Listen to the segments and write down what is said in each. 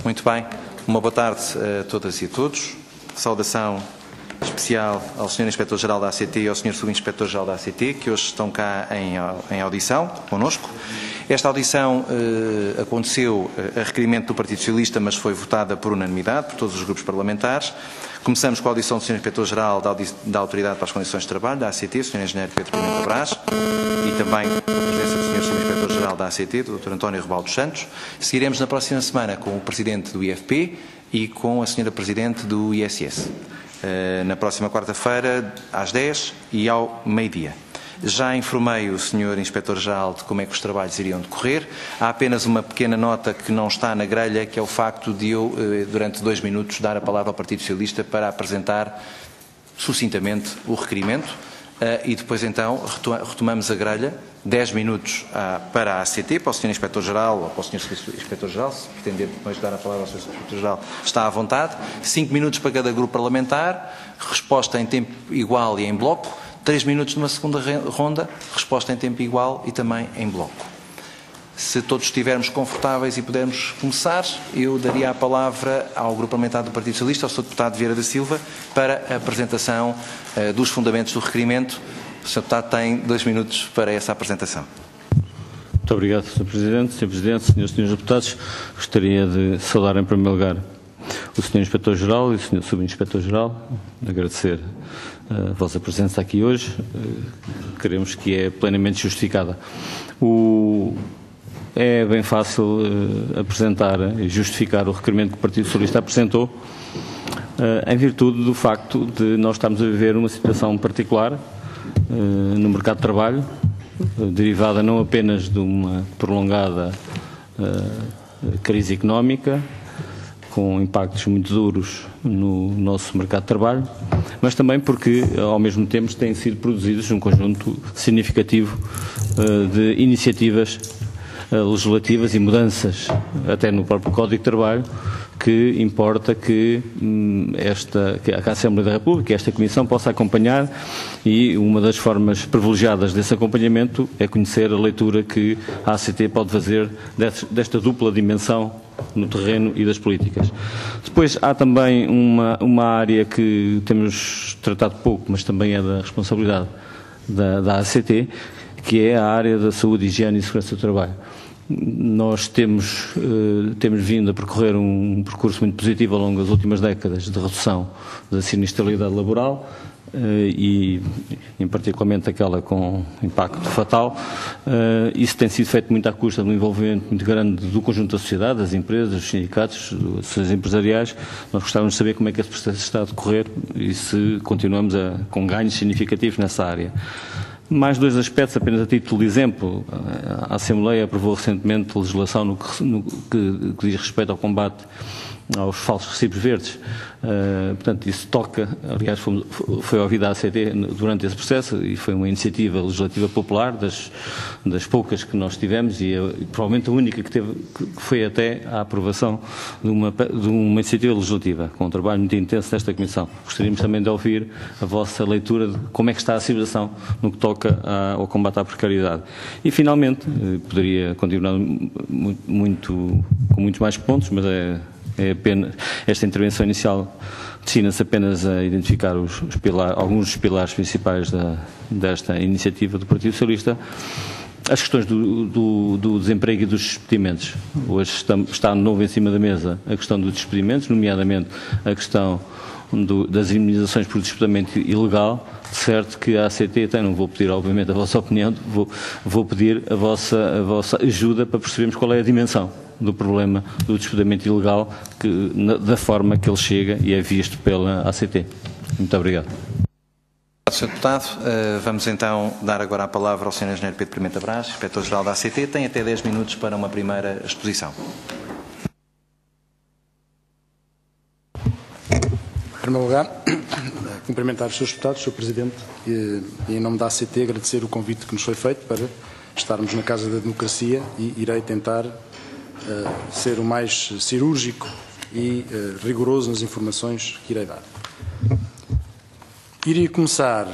Muito bem. Uma boa tarde a todas e a todos. Saudação especial ao Sr. Inspetor-Geral da ACT e ao Sr. Subinspetor-Geral da ACT, que hoje estão cá em audição connosco. Esta audição aconteceu a requerimento do Partido Socialista, mas foi votada por unanimidade, por todos os grupos parlamentares. Começamos com a audição do Sr. Inspetor-Geral da Autoridade para as Condições de Trabalho, da ACT, o Sr. Engenheiro Pedro Pimenta Brás, e também a presença do Sr. Subinspetor-Geral da ACT, do Dr. António Rebalo dos Santos. Seguiremos na próxima semana com o Presidente do IFP e com a Sra. Presidente do ISS. Na próxima quarta-feira, às 10 e ao meio-dia. Já informei o Sr. Inspetor-Geral de como é que os trabalhos iriam decorrer. Há apenas uma pequena nota que não está na grelha, que é o facto de eu, durante 2 minutos, dar a palavra ao Partido Socialista para apresentar sucintamente o requerimento e depois então retomamos a grelha. 10 minutos para a ACT, para o Sr. Inspetor-Geral ou para o Sr. Inspetor-Geral, se pretender depois dar a palavra ao Sr. Inspetor-Geral, está à vontade. 5 minutos para cada grupo parlamentar, resposta em tempo igual e em bloco. 3 minutos numa segunda ronda, resposta em tempo igual e também em bloco. Se todos estivermos confortáveis e pudermos começar, eu daria a palavra ao Grupo Parlamentar do Partido Socialista, ao Sr. Deputado Vieira da Silva, para a apresentação dos fundamentos do requerimento. O Sr. Deputado tem 2 minutos para essa apresentação. Muito obrigado, Sr. Presidente. Sr. Presidente, Srs. e Srs. Deputados, gostaria de saudar em primeiro lugar o Sr. Inspetor-Geral e o Sr. Subinspetor-Geral, agradecer a vossa presença aqui hoje, queremos que é plenamente justificada. É bem fácil apresentar e justificar o requerimento que o Partido Socialista apresentou, em virtude do facto de nós estarmos a viver uma situação particular no mercado de trabalho, derivada não apenas de uma prolongada crise económica, com impactos muito duros no nosso mercado de trabalho, mas também porque, ao mesmo tempo, têm sido produzidos um conjunto significativo de iniciativas legislativas e mudanças, até no próprio Código de Trabalho, que importa que a Assembleia da República, esta Comissão, possa acompanhar, e uma das formas privilegiadas desse acompanhamento é conhecer a leitura que a ACT pode fazer desta dupla dimensão no terreno e das políticas. Depois há também uma área que temos tratado pouco, mas também é da responsabilidade da ACT, que é a área da saúde, higiene e segurança do trabalho. Nós temos vindo a percorrer um percurso muito positivo ao longo das últimas décadas de redução da sinistralidade laboral e, em particularmente, aquela com impacto fatal. Isso tem sido feito muito à custa de um envolvimento muito grande do conjunto da sociedade, das empresas, dos sindicatos, das associações empresariais. Nós gostávamos de saber como é que esse processo está a decorrer e se continuamos com ganhos significativos nessa área. Mais 2 aspectos, apenas a título de exemplo. A Assembleia aprovou recentemente legislação no que diz respeito ao combate aos falsos recibos verdes. Portanto, isso toca, aliás, foi ouvida a ACT durante esse processo e foi uma iniciativa legislativa popular, das poucas que nós tivemos e provavelmente a única que foi até a aprovação de uma iniciativa legislativa, com um trabalho muito intenso desta Comissão. Gostaríamos também de ouvir a vossa leitura de como é que está a situação no que toca ao combate à precariedade. E, finalmente, poderia continuar com muitos mais pontos, mas apenas, esta intervenção inicial destina-se apenas a identificar alguns dos pilares principais desta iniciativa do Partido Socialista. As questões do desemprego e dos despedimentos. Hoje está de novo em cima da mesa a questão dos despedimentos, nomeadamente a questão das indemnizações por despedimento ilegal. Certo que a ACT não vou pedir, obviamente, a vossa opinião, vou pedir a vossa ajuda para percebermos qual é a dimensão do problema do despedimento ilegal, da forma que ele chega e é visto pela ACT. Muito obrigado. Sr. Deputado, vamos então dar agora a palavra ao Sr. Engenheiro Pedro Pimenta Brás, Inspetor-Geral da ACT. Tem até 10 minutos para uma primeira exposição. Em primeiro lugar, cumprimentar os Srs. Deputados, Sr. Presidente, e em nome da ACT agradecer o convite que nos foi feito para estarmos na Casa da Democracia e irei tentar ser o mais cirúrgico e rigoroso nas informações que irei dar. Iria começar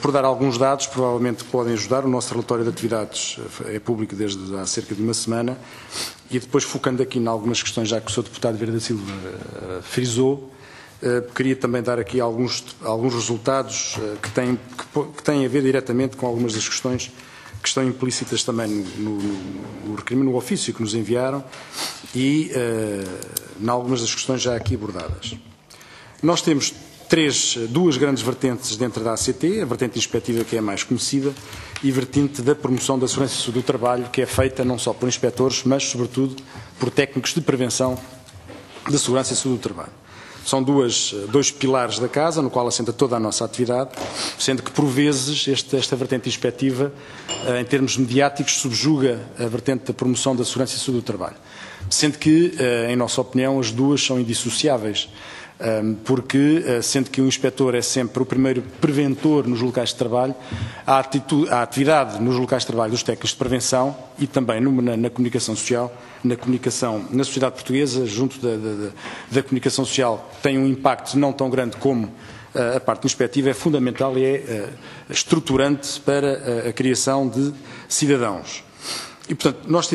por dar alguns dados, provavelmente podem ajudar. O nosso relatório de atividades é público desde há cerca de uma semana, e depois focando aqui em algumas questões, já que o Sr. Deputado Vieira da Silva frisou, queria também dar aqui alguns resultados que têm a ver diretamente com algumas das questões que estão implícitas também no ofício que nos enviaram e em algumas das questões já aqui abordadas. Nós temos duas grandes vertentes dentro da ACT, a vertente inspectiva, que é a mais conhecida, e a vertente da promoção da segurança e saúde do trabalho, que é feita não só por inspectores, mas sobretudo por técnicos de prevenção da segurança e saúde do trabalho. São dois pilares da casa, no qual assenta toda a nossa atividade, sendo que, por vezes, esta vertente inspectiva, em termos mediáticos, subjuga a vertente da promoção da segurança e saúde do trabalho. Sendo que, em nossa opinião, as duas são indissociáveis, porque, sendo que o inspetor é sempre o primeiro preventor nos locais de trabalho, a atividade nos locais de trabalho dos técnicos de prevenção e também na comunicação social, na sociedade portuguesa, junto da comunicação social, tem um impacto não tão grande como a parte inspectiva, é fundamental e é estruturante para a criação de cidadãos. E, portanto, nós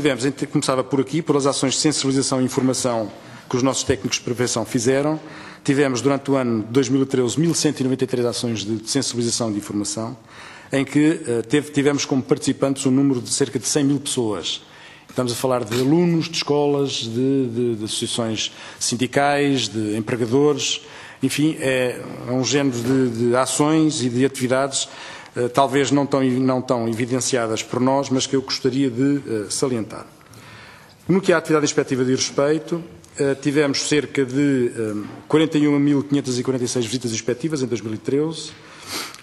começava por aqui, por as ações de sensibilização e informação que os nossos técnicos de prevenção fizeram. Tivemos, durante o ano de 2013, 1.193 ações de sensibilização e de informação, em que tivemos como participantes um número de cerca de 100 mil pessoas. Estamos a falar de alunos, de escolas, de associações sindicais, de empregadores, enfim, é um género de ações e de atividades, talvez não tão evidenciadas por nós, mas que eu gostaria de salientar. No que à atividade inspectiva diz respeito, tivemos cerca de 41.546 visitas inspectivas em 2013,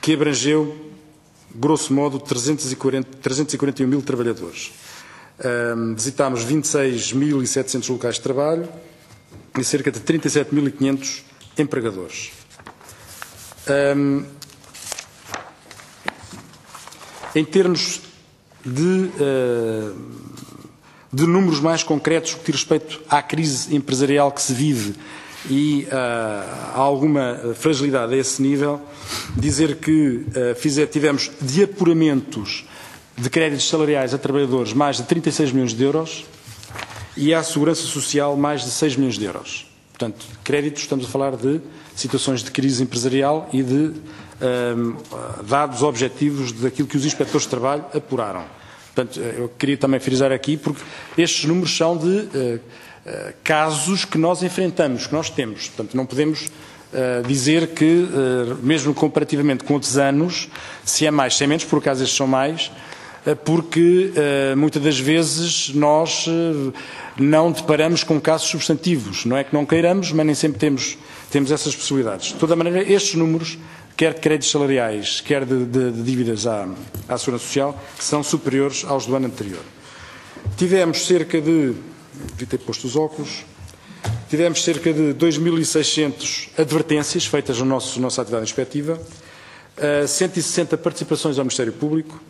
que abrangeu, grosso modo, 341 mil trabalhadores. Visitámos 26.700 locais de trabalho e cerca de 37.500 empregadores. Em termos de números mais concretos que diz respeito à crise empresarial que se vive e há alguma fragilidade a esse nível, dizer que tivemos de apuramentos de créditos salariais a trabalhadores mais de 36 milhões de euros e à segurança social mais de 6 milhões de euros. Portanto, créditos, estamos a falar de situações de crise empresarial e de dados objetivos daquilo que os inspectores de trabalho apuraram. Portanto, eu queria também frisar aqui, porque estes números são de casos que nós enfrentamos, que nós temos. Portanto, não podemos dizer que, mesmo comparativamente com outros anos, se é mais, se é menos, por acaso estes são mais, porque muitas das vezes nós não deparamos com casos substantivos. Não é que não queiramos, mas nem sempre temos essas possibilidades. De toda maneira, estes números, quer de créditos salariais, quer de dívidas à Segurança Social, são superiores aos do ano anterior. Tivemos cerca de, devia ter posto os óculos, tivemos cerca de 2.600 advertências feitas na nossa atividade inspectiva, 160 participações ao Ministério Público,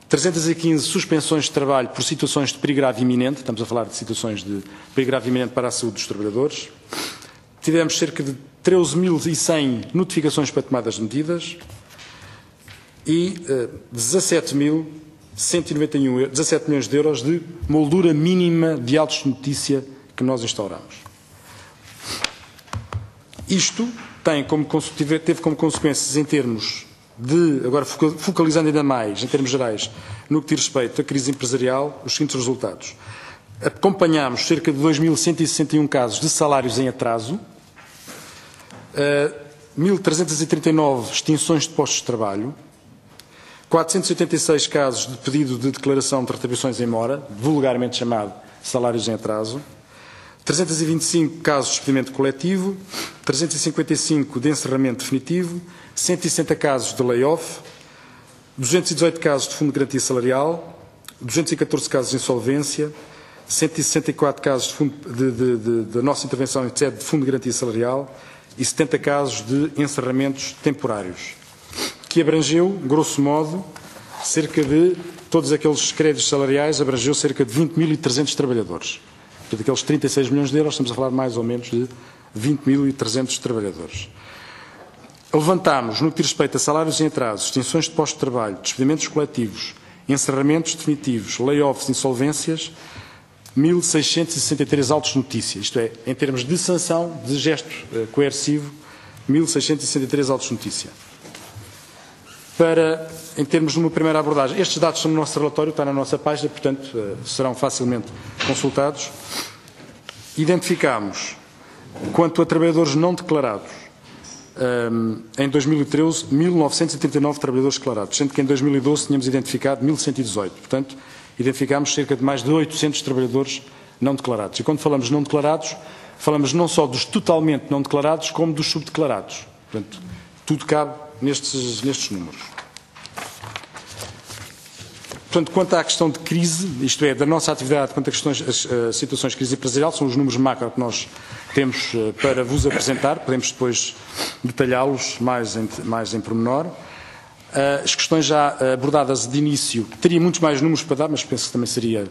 315 suspensões de trabalho por situações de perigo grave iminente, estamos a falar de situações de perigo grave iminente para a saúde dos trabalhadores, tivemos cerca de 13.100 notificações para tomadas de medidas e 17 milhões de euros de moldura mínima de autos de notícia que nós instauramos. Isto teve como consequências em termos de, agora focalizando ainda mais, em termos gerais, no que diz respeito à crise empresarial, os seguintes resultados. Acompanhámos cerca de 2.161 casos de salários em atraso, 1.339 extinções de postos de trabalho, 486 casos de pedido de declaração de retribuições em mora, vulgarmente chamado salários em atraso, 325 casos de despedimento coletivo, 355 de encerramento definitivo, 160 casos de layoff, 218 casos de fundo de garantia salarial, 214 casos de insolvência, 164 casos de nossa intervenção em sede de fundo de garantia salarial e 70 casos de encerramentos temporários, que abrangeu, grosso modo, cerca de todos aqueles créditos salariais, abrangeu cerca de 20.300 trabalhadores. Portanto, aqueles 36 milhões de euros, estamos a falar mais ou menos de 20.300 trabalhadores. levantámos, no que diz respeito a salários em atraso, extinções de postos de trabalho, despedimentos coletivos, encerramentos definitivos, layoffs, insolvências, 1.663 autos de notícia. Isto é, em termos de sanção, de gesto coercivo, 1.663 autos de notícia. Em termos de uma primeira abordagem, estes dados são no nosso relatório, está na nossa página, portanto, serão facilmente consultados. Identificámos, quanto a trabalhadores não declarados, em 2013, 1.939 trabalhadores declarados, sendo que em 2012 tínhamos identificado 1.118. Portanto, identificámos cerca de mais de 800 trabalhadores não declarados. E quando falamos não declarados, falamos não só dos totalmente não declarados, como dos subdeclarados. Portanto, tudo cabe nestes números. Portanto, quanto à questão de crise, isto é, da nossa atividade, quanto a situações de crise empresarial, são os números macro que nós temos para vos apresentar, podemos depois detalhá-los mais em pormenor. As questões já abordadas de início, teria muitos mais números para dar, mas penso que também seria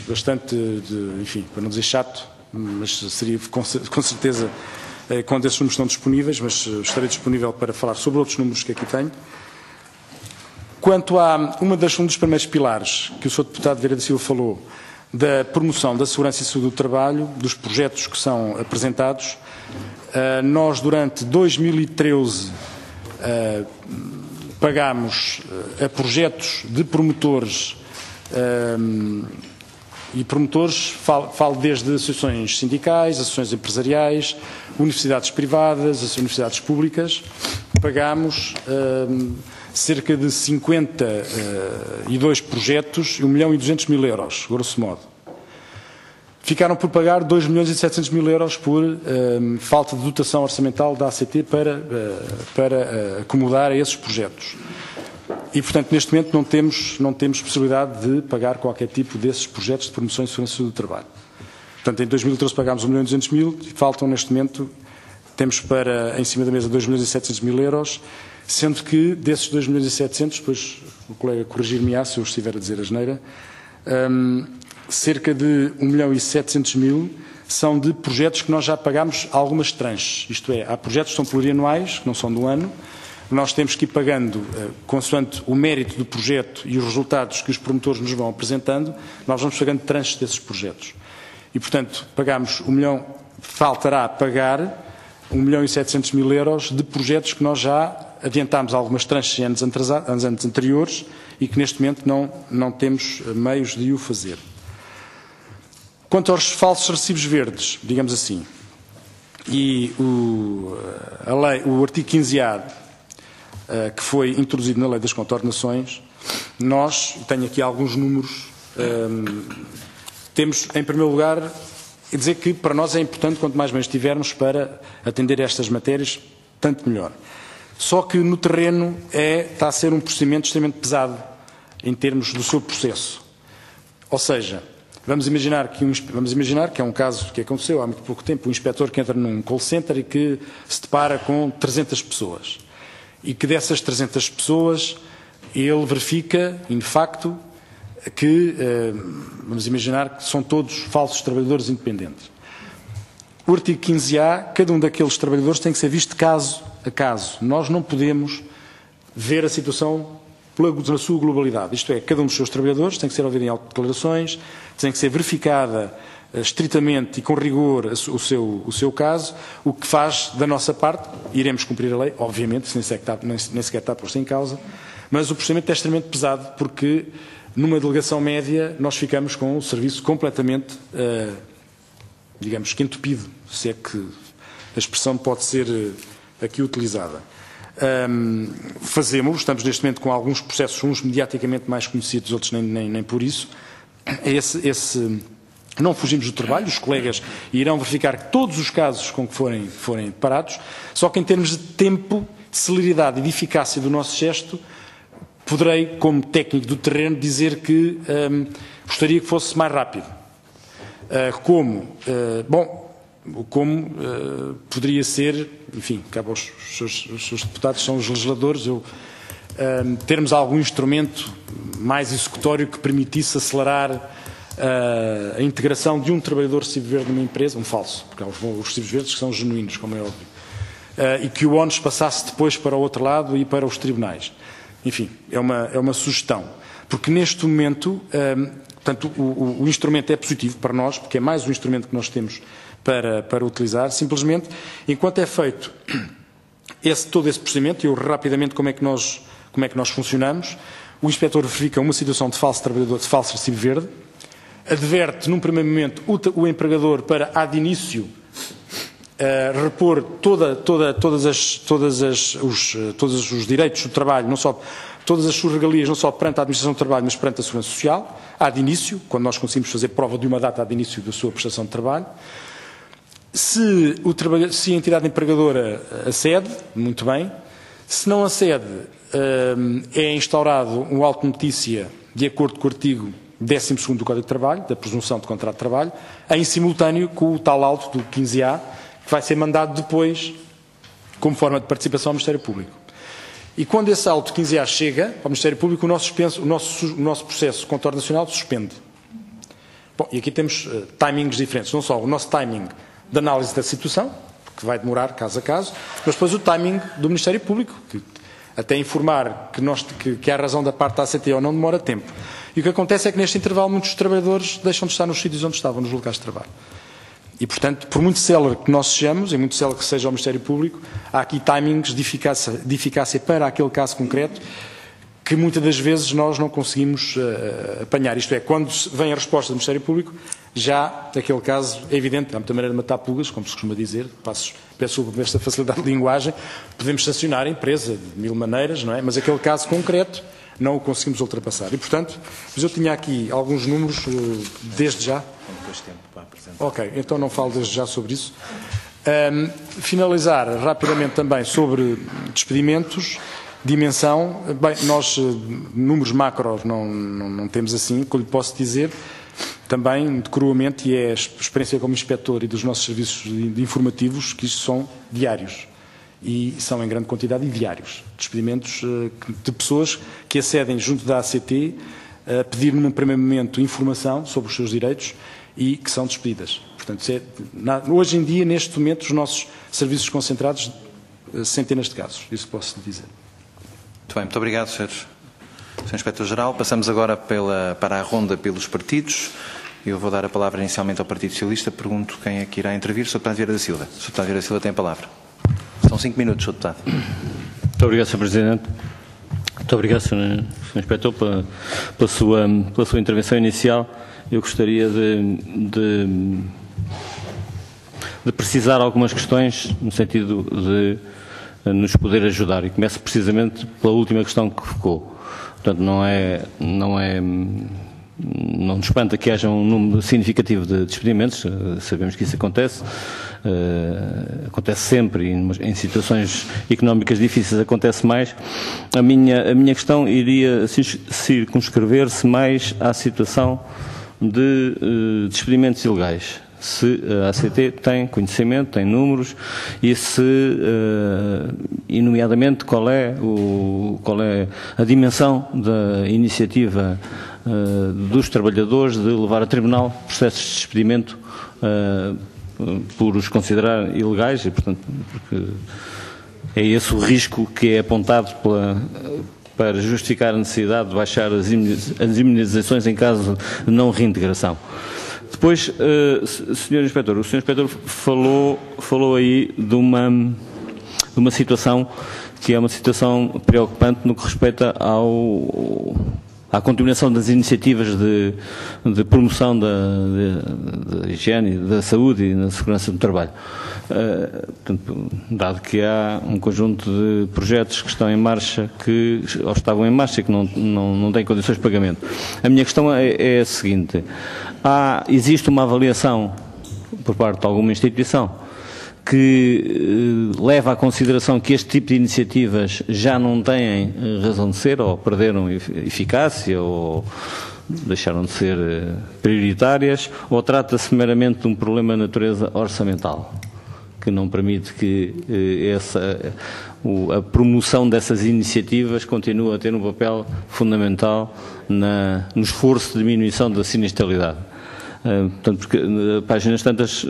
bastante, enfim, para não dizer chato, mas seria com certeza quando esses números estão disponíveis, mas estarei disponível para falar sobre outros números que aqui tenho. Quanto a um dos primeiros pilares que o Sr. Deputado Vieira da Silva falou, da promoção da segurança e saúde do trabalho, dos projetos que são apresentados, nós durante 2013 pagámos a projetos de promotores e promotores, falo desde associações sindicais, associações empresariais, universidades privadas, as universidades públicas, pagámos cerca de 52 projetos e 1.200.000 euros, grosso modo. Ficaram por pagar 2.700.000 euros por falta de dotação orçamental da ACT para acomodar a esses projetos. E, portanto, neste momento não temos possibilidade de pagar qualquer tipo desses projetos de promoção e segurança do trabalho. Portanto, em 2013 pagámos 1.200.000 e faltam, neste momento, temos em cima da mesa 2.700.000 euros, sendo que desses 2.700.000, depois o colega corrigir-me-á se eu estiver a dizer asneira, cerca de 1.700.000 são de projetos que nós já pagámos algumas tranches. Isto é, há projetos que são plurianuais, que não são do ano, nós temos que ir pagando, consoante o mérito do projeto e os resultados que os promotores nos vão apresentando, nós vamos pagando tranches desses projetos. E, portanto, pagamos faltará pagar 1.700.000 euros de projetos que nós já adiantámos algumas tranches em anos anteriores e que neste momento não temos meios de o fazer. Quanto aos falsos recibos verdes, digamos assim, e o artigo 15A que foi introduzido na Lei das Contornações, tenho aqui alguns números, temos, em primeiro lugar, dizer que para nós é importante, quanto mais meios tivermos para atender a estas matérias, tanto melhor. Só que no terreno está a ser um procedimento extremamente pesado em termos do seu processo. Ou seja, vamos imaginar que é um caso que aconteceu há muito pouco tempo, um inspetor que entra num call center e que se depara com 300 pessoas. E que dessas 300 pessoas ele verifica, in facto, que, vamos imaginar que são todos falsos trabalhadores independentes. O artigo 15A, cada um daqueles trabalhadores tem que ser visto caso a caso. Nós não podemos ver a situação na sua globalidade. Isto é, cada um dos seus trabalhadores tem que ser ouvido em autodeclarações, tem que ser verificada estritamente e com rigor o seu caso, o que faz, da nossa parte, iremos cumprir a lei, obviamente, nem sequer está posto em causa, mas o procedimento é extremamente pesado porque, numa delegação média, nós ficamos com o serviço completamente, digamos, que entupido, se é que a expressão pode ser aqui utilizada. Estamos neste momento com alguns processos, uns mediaticamente mais conhecidos, outros nem por isso. Não fugimos do trabalho, os colegas irão verificar todos os casos com que forem parados, só que em termos de tempo, de celeridade e de eficácia do nosso gesto, poderei, como técnico do terreno, dizer que gostaria que fosse mais rápido. Poderia ser, enfim, cabe aos seus deputados, são os legisladores, termos algum instrumento mais executório que permitisse acelerar a integração de um trabalhador recibo verde numa empresa, um falso, porque há os recibos verdes que são genuínos, como é óbvio. e que o ónus passasse depois para o outro lado e para os tribunais. Enfim, é uma sugestão. Porque neste momento, portanto, o instrumento é positivo para nós, porque é mais um instrumento que nós temos para utilizar. Simplesmente, enquanto é feito todo esse procedimento, eu rapidamente como é que nós funcionamos, o inspetor verifica uma situação de falso trabalhador, de falso recibo verde, adverte num primeiro momento o empregador para, ad início, repor todos os direitos do trabalho, não só todas as suas regalias, não só perante a Administração do Trabalho, mas perante a Segurança Social, ad início, quando nós conseguimos fazer prova de uma data ad início da sua prestação de trabalho. Se a entidade empregadora acede, muito bem. Se não acede, é instaurado um auto de notícia de acordo com o artigo 12º do Código de Trabalho, da presunção de contrato de trabalho, em simultâneo com o tal auto do 15A, que vai ser mandado depois como forma de participação ao Ministério Público. E quando esse auto 15A chega ao Ministério Público, o nosso processo contorno nacional suspende. Bom, e aqui temos timings diferentes, não só o nosso timing de análise da situação, que vai demorar caso a caso, mas depois o timing do Ministério Público, que até informar que há razão da parte da ACT ou não demora tempo. E o que acontece é que neste intervalo muitos trabalhadores deixam de estar nos sítios onde estavam, nos locais de trabalho. E, portanto, por muito célere que nós sejamos, e muito célere que seja o Ministério Público, há aqui timings de eficácia para aquele caso concreto, que muitas das vezes nós não conseguimos apanhar. Isto é, quando vem a resposta do Ministério Público, já naquele caso é evidente, há muita maneira de matar pulgas, como se costuma dizer, peço desculpa por esta facilidade de linguagem, podemos sancionar a empresa de mil maneiras, não é? Mas aquele caso concreto não o conseguimos ultrapassar. E, portanto, mas eu tinha aqui alguns números desde já. Com depois tempo para apresentar. Ok, então não falo desde já sobre isso. Finalizar rapidamente também sobre despedimentos, dimensão. Bem, nós números macros não temos assim, o que eu lhe posso dizer também, de cruamente, e é a experiência como inspetor e dos nossos serviços de informativos, que isto são diários. E são em grande quantidade e diários. Despedimentos de pessoas que acedem junto da ACT a pedir num primeiro momento informação sobre os seus direitos e que são despedidas. Portanto, hoje em dia, neste momento, os nossos serviços concentrados, centenas de casos. Isso posso dizer. Muito bem, muito obrigado, Sr. Inspetor-Geral. Passamos agora para a ronda pelos partidos. Eu vou dar a palavra inicialmente ao Partido Socialista. Pergunto quem é que irá intervir. Sr. Deputado Vieira da Silva. Sr. Deputado Vieira da Silva tem a palavra. São 5 minutos, Sr. Deputado. Muito obrigado, Sr. Presidente. Muito obrigado, Sr. Inspetor, pela sua intervenção inicial. Eu gostaria de precisar algumas questões no sentido de nos poder ajudar. E começo precisamente pela última questão que ficou. Portanto, não nos espanta que haja um número significativo de despedimentos, sabemos que isso acontece, acontece sempre, e em situações económicas difíceis acontece mais. A minha questão iria circunscrever-se mais à situação de despedimentos ilegais. Se a ACT tem conhecimento, tem números, e nomeadamente qual é a dimensão da iniciativa dos trabalhadores de levar a tribunal processos de despedimento por os considerar ilegais, e portanto porque é esse o risco que é apontado para justificar a necessidade de baixar as indemnizações em caso de não reintegração. Depois, Sr. Inspetor, o Sr. Inspetor falou aí de uma situação que é uma situação preocupante no que respeita à continuação das iniciativas de promoção da higiene, da saúde e da segurança do trabalho. Portanto, dado que há um conjunto de projetos que estão em marcha, ou estavam em marcha e que não têm condições de pagamento. A minha questão é a seguinte: existe uma avaliação por parte de alguma instituição que leva à consideração que este tipo de iniciativas já não têm razão de ser, ou perderam eficácia, ou deixaram de ser prioritárias, ou trata-se meramente de um problema de natureza orçamental, que não permite que a promoção dessas iniciativas continue a ter um papel fundamental no esforço de diminuição da sinistralidade? Portanto, porque páginas tantas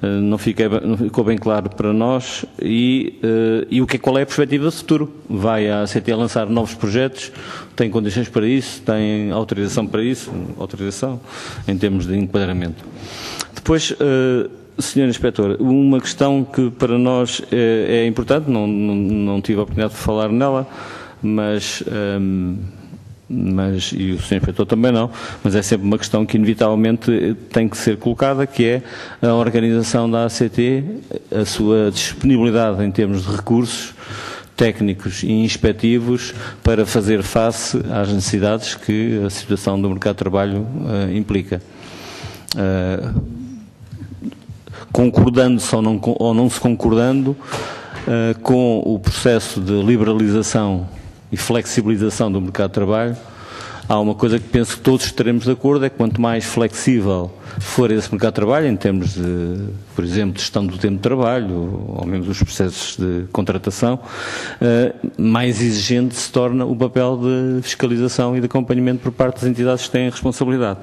não ficou bem claro para nós e qual é a perspectiva do futuro. Vai a ACT a lançar novos projetos, tem condições para isso, tem autorização para isso, autorização em termos de enquadramento. Depois, Sr. Inspetor, uma questão que para nós é importante, não tive a oportunidade de falar nela, mas e o Sr. Inspetor também não, mas é sempre uma questão que inevitavelmente tem que ser colocada, que é a organização da ACT, a sua disponibilidade em termos de recursos técnicos e inspectivos para fazer face às necessidades que a situação do mercado de trabalho implica. Concordando-se ou não se concordando com o processo de liberalização e flexibilização do mercado de trabalho, há uma coisa que penso que todos estaremos de acordo, é que quanto mais flexível for esse mercado de trabalho, em termos de, por exemplo, de gestão do tempo de trabalho, ou mesmo dos processos de contratação, mais exigente se torna o papel de fiscalização e de acompanhamento por parte das entidades que têm responsabilidade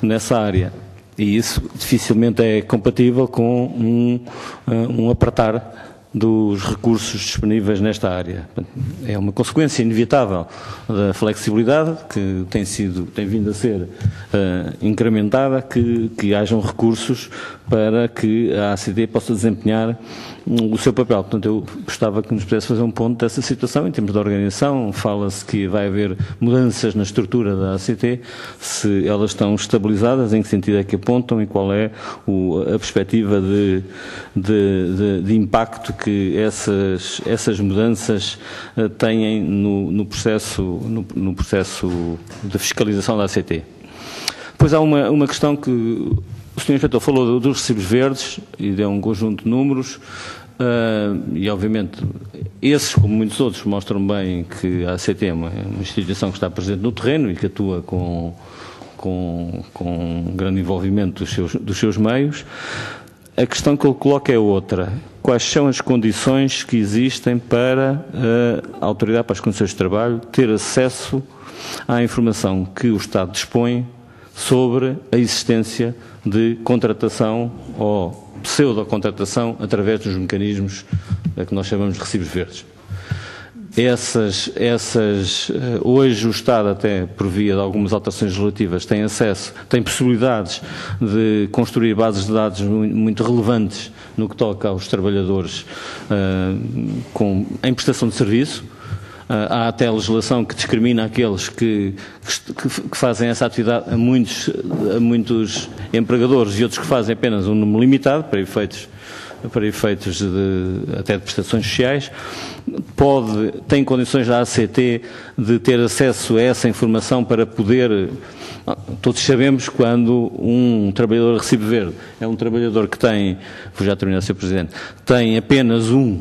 nessa área. E isso dificilmente é compatível com um apertar dos recursos disponíveis nesta área. É uma consequência inevitável da flexibilidade que tem vindo a ser incrementada, que hajam recursos para que a ACT possa desempenhar o seu papel. Portanto, eu gostava que nos pudesse fazer um ponto dessa situação em termos de organização. Fala-se que vai haver mudanças na estrutura da ACT, se elas estão estabilizadas, em que sentido é que apontam e qual é a perspectiva de impacto que essas mudanças têm no processo de fiscalização da ACT. Depois há uma questão que o Sr. Inspetor falou dos recibos verdes e deu um conjunto de números e, obviamente, esses, como muitos outros, mostram bem que a ACT é uma instituição que está presente no terreno e que atua com grande envolvimento dos seus meios. A questão que ele coloca é outra. Quais são as condições que existem para a Autoridade para as Condições de Trabalho ter acesso à informação que o Estado dispõe sobre a existência de contratação ou pseudo-contratação através dos mecanismos que nós chamamos de recibos verdes? Hoje o Estado, até por via de algumas alterações legislativas, tem possibilidades de construir bases de dados muito relevantes no que toca aos trabalhadores em prestação de serviço. Há até legislação que discrimina aqueles que fazem essa atividade a muitos empregadores e outros que fazem apenas um número limitado para efeitos até de prestações sociais. Tem condições da ACT de ter acesso a essa informação para poder... Todos sabemos quando um trabalhador de recibo verde é um trabalhador que tem, vou já terminar, Sr. Presidente, tem apenas um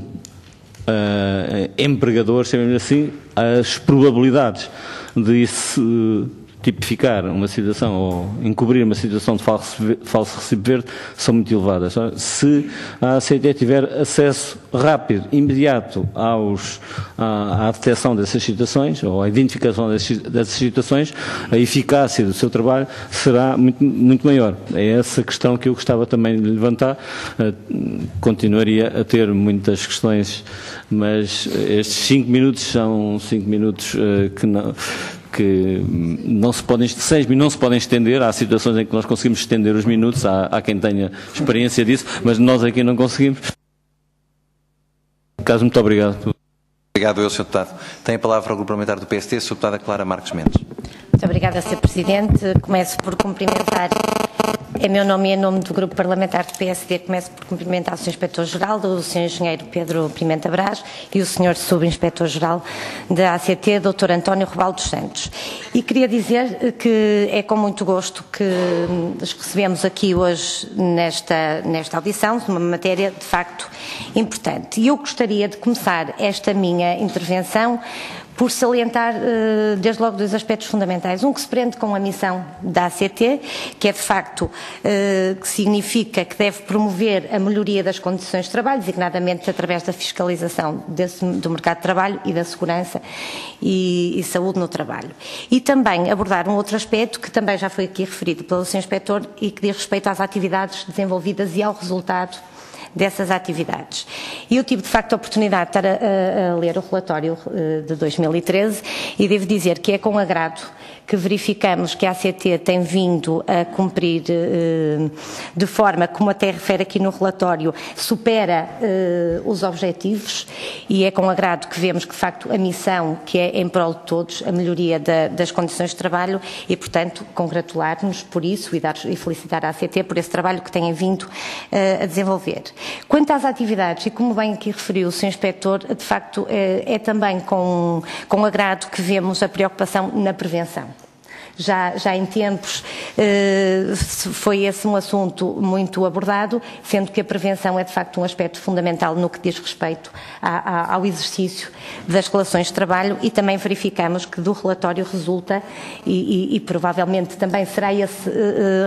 empregador, chamemos assim, as probabilidades de se tipificar uma situação ou encobrir uma situação de falso recibo verde são muito elevadas. Se a ACT tiver acesso rápido, imediato à detecção dessas situações ou à identificação dessas situações, a eficácia do seu trabalho será muito, muito maior. É essa questão que eu gostava também de levantar. Continuaria a ter muitas questões, mas estes 5 minutos são 5 minutos que não se podem, 6 minutos não se podem estender. Há situações em que nós conseguimos estender os minutos, há quem tenha experiência disso, mas nós aqui não conseguimos. Caso, muito obrigado. Obrigado, Sr. Deputado. Tem a palavra o Grupo Parlamentar do PSD, a Sra. Deputada Clara Marques Mendes. Muito obrigada, Sr. Presidente. Começo por cumprimentar, em meu nome e em nome do Grupo Parlamentar do PSD, começo por cumprimentar o Sr. Inspetor-Geral, o Sr. Engenheiro Pedro Pimenta Brás e o Sr. Subinspetor-Geral da ACT, Dr. António Rebalo dos Santos. E queria dizer que é com muito gosto que recebemos aqui hoje nesta audição, numa matéria de facto importante. E eu gostaria de começar esta minha intervenção por salientar desde logo dois aspectos fundamentais. Um que se prende com a missão da ACT, que é de facto, que significa que deve promover a melhoria das condições de trabalho, designadamente através da fiscalização do mercado de trabalho e da segurança e saúde no trabalho. E também abordar um outro aspecto que também já foi aqui referido pelo Sr. Inspetor e que diz respeito às atividades desenvolvidas e ao resultado dessas atividades. E eu tive de facto a oportunidade de estar a ler o relatório de 2013 e devo dizer que é com agrado que verificamos que a ACT tem vindo a cumprir de forma, como até refere aqui no relatório, supera os objetivos, e é com agrado que vemos que de facto a missão que é em prol de todos, a melhoria das condições de trabalho, e portanto congratular-nos por isso e felicitar a ACT por esse trabalho que têm vindo a desenvolver. Quanto às atividades, e como bem aqui referiu o Sr. Inspetor, de facto é também com agrado que vemos a preocupação na prevenção. Já em tempos foi esse um assunto muito abordado, sendo que a prevenção é de facto um aspecto fundamental no que diz respeito ao exercício das relações de trabalho, e também verificamos que do relatório resulta, e provavelmente também será esse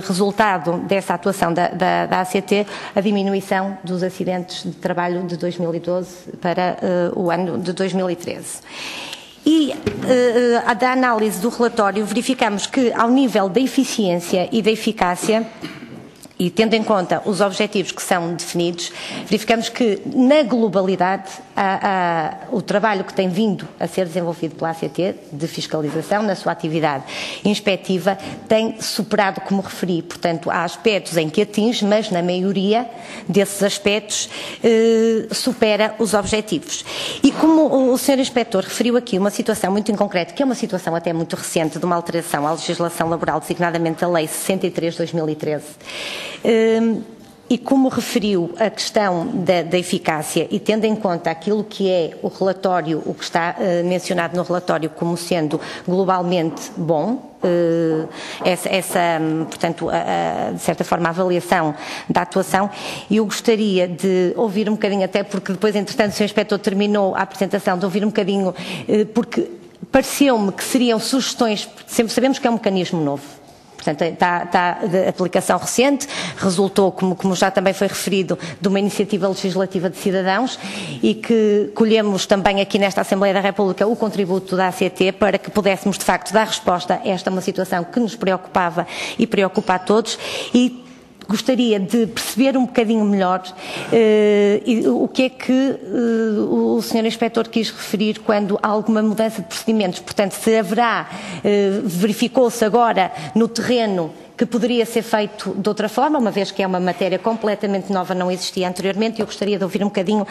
resultado dessa atuação da ACT, a diminuição dos acidentes de trabalho de 2012 para o ano de 2013. E da análise do relatório verificamos que, ao nível da eficiência e da eficácia, e tendo em conta os objetivos que são definidos, verificamos que, na globalidade, o trabalho que tem vindo a ser desenvolvido pela ACT, de fiscalização, na sua atividade inspectiva, tem superado, como referi. Portanto, há aspectos em que atinge, mas na maioria desses aspectos supera os objetivos. E como o Sr. Inspetor referiu aqui uma situação muito em concreto, que é uma situação até muito recente de uma alteração à legislação laboral, designadamente a Lei 63/2013, e como referiu a questão da eficácia, e tendo em conta aquilo que é o relatório, o que está mencionado no relatório como sendo globalmente bom, portanto, de certa forma, a avaliação da atuação, e eu gostaria de ouvir um bocadinho, até porque depois, entretanto, o Sr. Inspetor terminou a apresentação, de ouvir um bocadinho, porque pareceu-me que seriam sugestões, sempre sabemos que é um mecanismo novo. Portanto, está de aplicação recente, resultou, como já também foi referido, de uma iniciativa legislativa de cidadãos, e que colhemos também aqui nesta Assembleia da República o contributo da ACT para que pudéssemos, de facto, dar resposta a esta uma situação que nos preocupava e preocupa a todos, e gostaria de perceber um bocadinho melhor o que é que o Sr. Inspetor quis referir quando há alguma mudança de procedimentos. Portanto, se haverá, verificou-se agora no terreno que poderia ser feito de outra forma, uma vez que é uma matéria completamente nova, não existia anteriormente, e eu gostaria de ouvir um bocadinho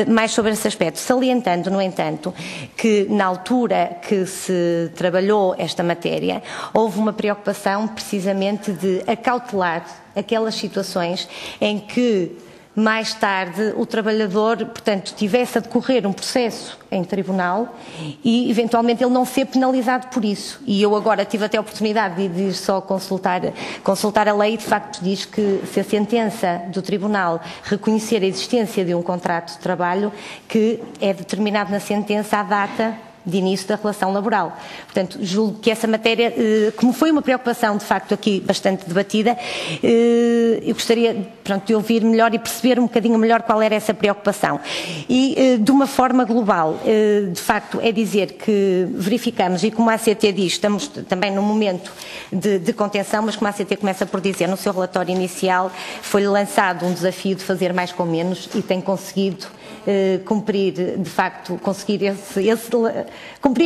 mais sobre esse aspecto, salientando, no entanto, que na altura que se trabalhou esta matéria, houve uma preocupação precisamente de acautelar aquelas situações em que mais tarde o trabalhador, portanto, tivesse a decorrer um processo em tribunal e, eventualmente, ele não ser penalizado por isso. E eu agora tive até a oportunidade de ir só consultar a lei, e de facto diz que, se a sentença do tribunal reconhecer a existência de um contrato de trabalho, que é determinado na sentença a data de início da relação laboral. Portanto, julgo que essa matéria, como foi uma preocupação, de facto, aqui bastante debatida, eu gostaria, de ouvir melhor e perceber um bocadinho melhor qual era essa preocupação. E, de uma forma global, de facto, é dizer que verificamos, e como a ACT diz, estamos também num momento de contenção, mas como a ACT começa por dizer, no seu relatório inicial, foi-lhe lançado um desafio de fazer mais com menos, e tem conseguido cumprir, de facto, cumprir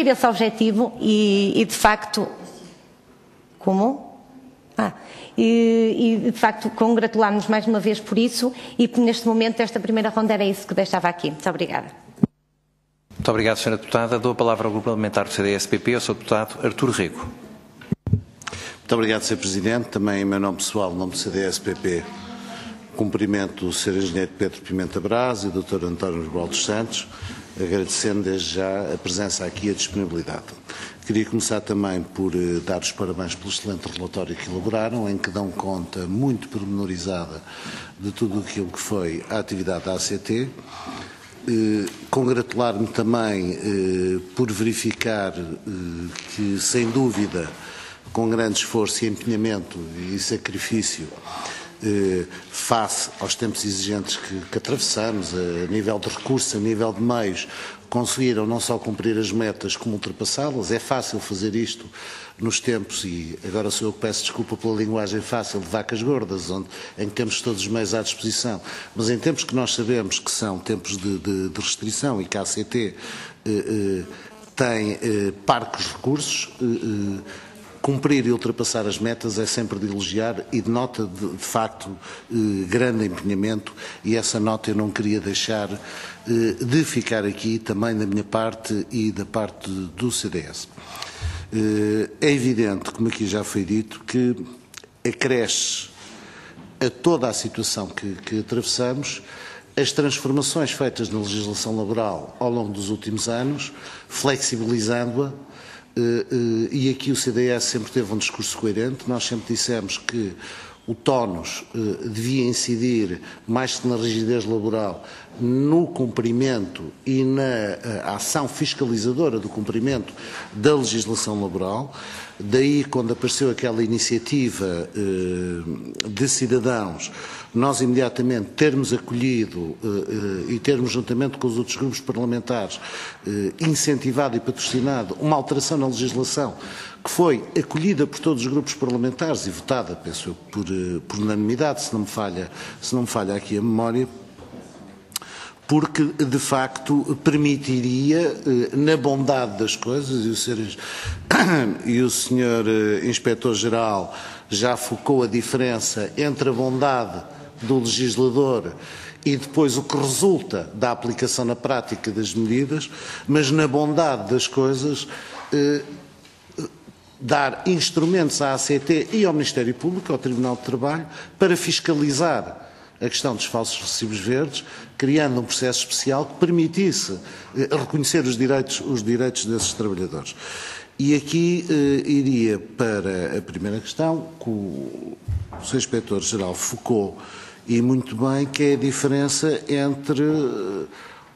esse objetivo, e de facto, de facto, congratulámos mais uma vez por isso, e neste momento esta primeira ronda era isso que deixava aqui. Muito obrigada. Muito obrigado, Sra. Deputada. Dou a palavra ao Grupo Parlamentar do CDS-PP, ao Sr. Deputado Artur Rego. Muito obrigado, Sr. Presidente. Também em meu nome pessoal, em nome do CDS-PP, cumprimento o Sr. Engenheiro Pedro Pimenta Braz e o Dr. António Rebelo dos Santos, agradecendo desde já a presença aqui e a disponibilidade. Queria começar também por dar os parabéns pelo excelente relatório que elaboraram, em que dão conta muito pormenorizada de tudo aquilo que foi a atividade da ACT. Congratular-me também por verificar que, sem dúvida, com grande esforço e empenhamento e sacrifício, face aos tempos exigentes que atravessamos, a nível de recursos, a nível de meios, conseguiram não só cumprir as metas como ultrapassá-las. É fácil fazer isto nos tempos, e agora sou eu que peço desculpa pela linguagem fácil, de vacas gordas, em que temos todos os meios à disposição, mas em tempos que nós sabemos que são tempos de restrição e que a ACT tem parcos recursos, cumprir e ultrapassar as metas é sempre de elogiar e denota de facto grande empenhamento, e essa nota eu não queria deixar de ficar aqui também da minha parte e da parte do CDS. É evidente, como aqui já foi dito, que acresce a toda a situação que atravessamos as transformações feitas na legislação laboral ao longo dos últimos anos, flexibilizando-a, e aqui o CDS sempre teve um discurso coerente. Nós sempre dissemos que o tónus devia incidir, mais que na rigidez laboral, no cumprimento e na ação fiscalizadora do cumprimento da legislação laboral. Daí, quando apareceu aquela iniciativa de cidadãos, nós imediatamente termos acolhido e termos, juntamente com os outros grupos parlamentares, incentivado e patrocinado uma alteração na legislação que foi acolhida por todos os grupos parlamentares e votada, penso eu, por unanimidade, se não me falha aqui a memória, porque, de facto, permitiria, na bondade das coisas, e o Sr. Inspetor-Geral já focou a diferença entre a bondade do legislador e depois o que resulta da aplicação na prática das medidas, mas na bondade das coisas, dar instrumentos à ACT e ao Ministério Público, ao Tribunal de Trabalho, para fiscalizar a questão dos falsos recibos verdes, criando um processo especial que permitisse reconhecer os direitos desses trabalhadores. E aqui iria para a primeira questão, que o Sr. Inspetor-Geral focou, e muito bem, que é a diferença entre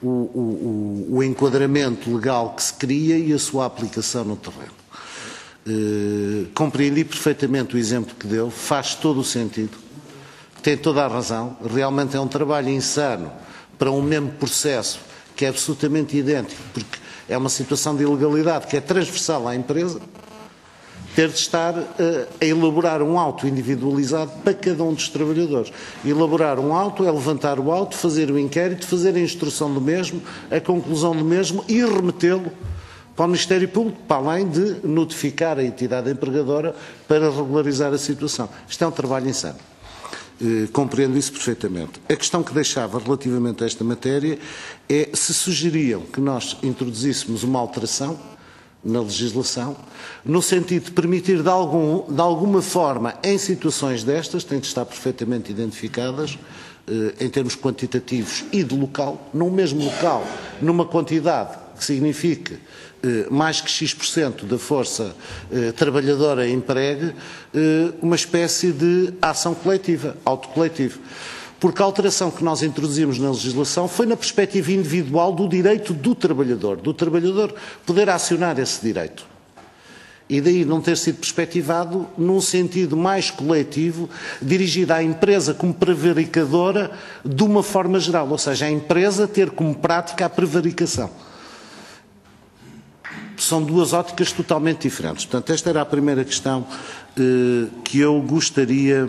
o enquadramento legal que se cria e a sua aplicação no terreno. Compreendi perfeitamente o exemplo que deu, faz todo o sentido, tem toda a razão, realmente é um trabalho insano para um mesmo processo que é absolutamente idêntico, porque é uma situação de ilegalidade que é transversal à empresa, ter de estar a elaborar um auto individualizado para cada um dos trabalhadores. Elaborar um auto é levantar o auto, fazer o inquérito, fazer a instrução do mesmo, a conclusão do mesmo e remetê-lo para o Ministério Público, para além de notificar a entidade empregadora para regularizar a situação. Isto é um trabalho insano. Compreendo isso perfeitamente. A questão que deixava relativamente a esta matéria é se sugeriam que nós introduzíssemos uma alteração na legislação, no sentido de permitir de alguma forma, em situações destas, têm de estar perfeitamente identificadas, em termos quantitativos e de local, num mesmo local, numa quantidade que signifique mais que X% da força trabalhadora empregue, uma espécie de ação coletiva, autocoletiva. Porque a alteração que nós introduzimos na legislação foi na perspectiva individual do direito do trabalhador poder acionar esse direito. E daí não ter sido perspectivado num sentido mais coletivo, dirigido à empresa como prevaricadora de uma forma geral, ou seja, a empresa ter como prática a prevaricação. São duas óticas totalmente diferentes. Portanto, esta era a primeira questão que eu gostaria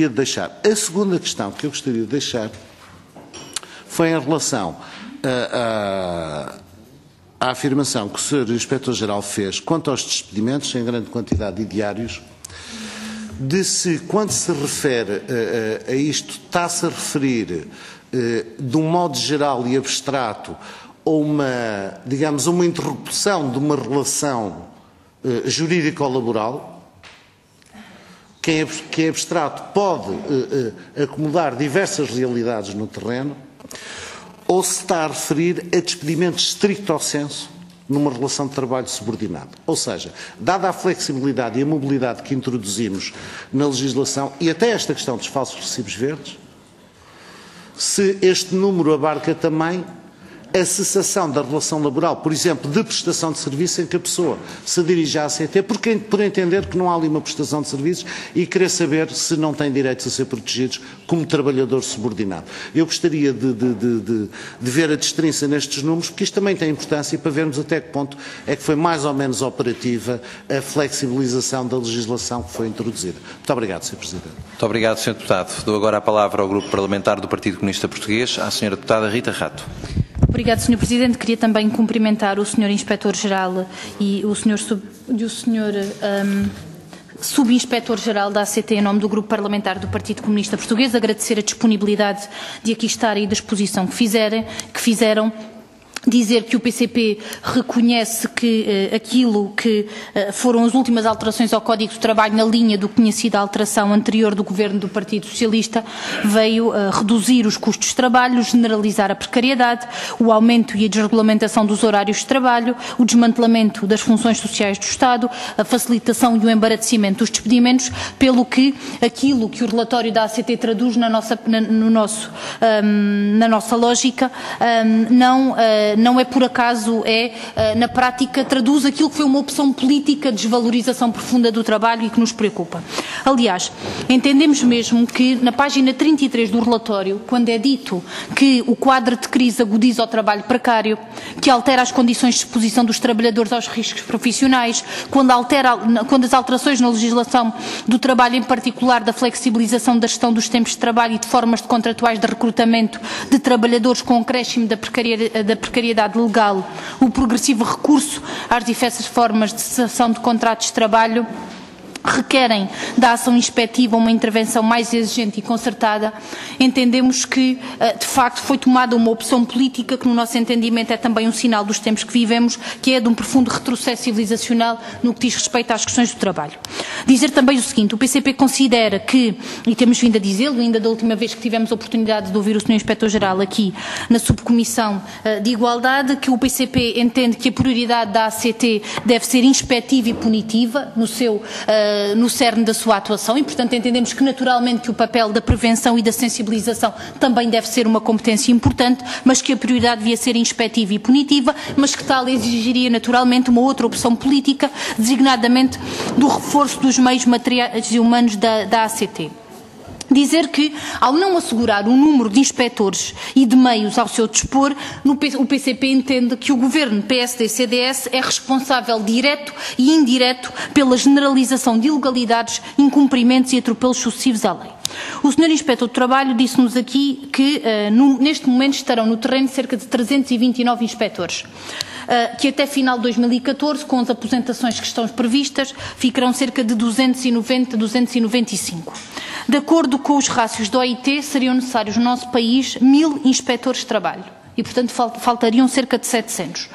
de deixar. A segunda questão que eu gostaria de deixar foi em relação à afirmação que o Sr. Inspetor-Geral fez quanto aos despedimentos em grande quantidade e diários, de se, quando se refere a isto, está-se a referir de um modo geral e abstrato ou uma interrupção de uma relação jurídico-laboral, que é abstrato pode acomodar diversas realidades no terreno, ou se está a referir a despedimentos stricto sensu numa relação de trabalho subordinado. Ou seja, dada a flexibilidade e a mobilidade que introduzimos na legislação, e até esta questão dos falsos recibos verdes, se este número abarca também a cessação da relação laboral, por exemplo, de prestação de serviço em que a pessoa se dirige à ACT por entender que não há ali uma prestação de serviços e querer saber se não têm direitos a ser protegidos como trabalhador subordinado. Eu gostaria de ver a destrinça nestes números, porque isto também tem importância para vermos até que ponto é que foi mais ou menos operativa a flexibilização da legislação que foi introduzida. Muito obrigado, Sr. Presidente. Muito obrigado, Sr. Deputado. Dou agora a palavra ao Grupo Parlamentar do Partido Comunista Português, à Sra. Deputada Rita Rato. Obrigado, Sr. Presidente. Queria também cumprimentar o Sr. Inspetor-Geral e o Sr. Subinspetor-Geral da ACT em nome do Grupo Parlamentar do Partido Comunista Português, agradecer a disponibilidade de aqui estar e da exposição que fizeram. Dizer que o PCP reconhece que aquilo que foram as últimas alterações ao Código do Trabalho na linha do que tinha sido a alteração anterior do Governo do Partido Socialista veio reduzir os custos de trabalho, generalizar a precariedade, o aumento e a desregulamentação dos horários de trabalho, o desmantelamento das funções sociais do Estado, a facilitação e o embaraçamento dos despedimentos, pelo que aquilo que o relatório da ACT traduz na nossa lógica não é por acaso, na prática, traduz aquilo que foi uma opção política de desvalorização profunda do trabalho e que nos preocupa. Aliás, entendemos mesmo que na página 33 do relatório, quando é dito que o quadro de crise agudiza o trabalho precário, que altera as condições de exposição dos trabalhadores aos riscos profissionais, quando as alterações na legislação do trabalho, em particular da flexibilização da gestão dos tempos de trabalho e de formas de contratuais de recrutamento de trabalhadores com acréscimo da precariedade legal, o progressivo recurso às diversas formas de cessação de contratos de trabalho, requerem da ação inspectiva uma intervenção mais exigente e concertada, entendemos que, de facto, foi tomada uma opção política que, no nosso entendimento, é também um sinal dos tempos que vivemos, que é de um profundo retrocesso civilizacional no que diz respeito às questões do trabalho. Dizer também o seguinte: o PCP considera que, e temos vindo a dizê-lo, ainda da última vez que tivemos a oportunidade de ouvir o Sr. Inspetor-Geral aqui na Subcomissão de Igualdade, que o PCP entende que a prioridade da ACT deve ser inspectiva e punitiva no cerne da sua atuação e, portanto, entendemos que naturalmente que o papel da prevenção e da sensibilização também deve ser uma competência importante, mas que a prioridade devia ser inspectiva e punitiva, mas que tal exigiria naturalmente uma outra opção política, designadamente do reforço dos meios materiais e humanos da ACT. Dizer que, ao não assegurar um número de inspectores e de meios ao seu dispor, o PCP entende que o Governo PSD-CDS é responsável direto e indireto pela generalização de ilegalidades, incumprimentos e atropelos sucessivos à lei. O Sr. Inspetor do Trabalho disse-nos aqui que, neste momento, estarão no terreno cerca de 329 inspectores, que até final de 2014, com as aposentações que estão previstas, ficarão cerca de 290, 295. De acordo com os rácios da OIT, seriam necessários no nosso país 1000 inspectores de trabalho. E, portanto, faltariam cerca de 700.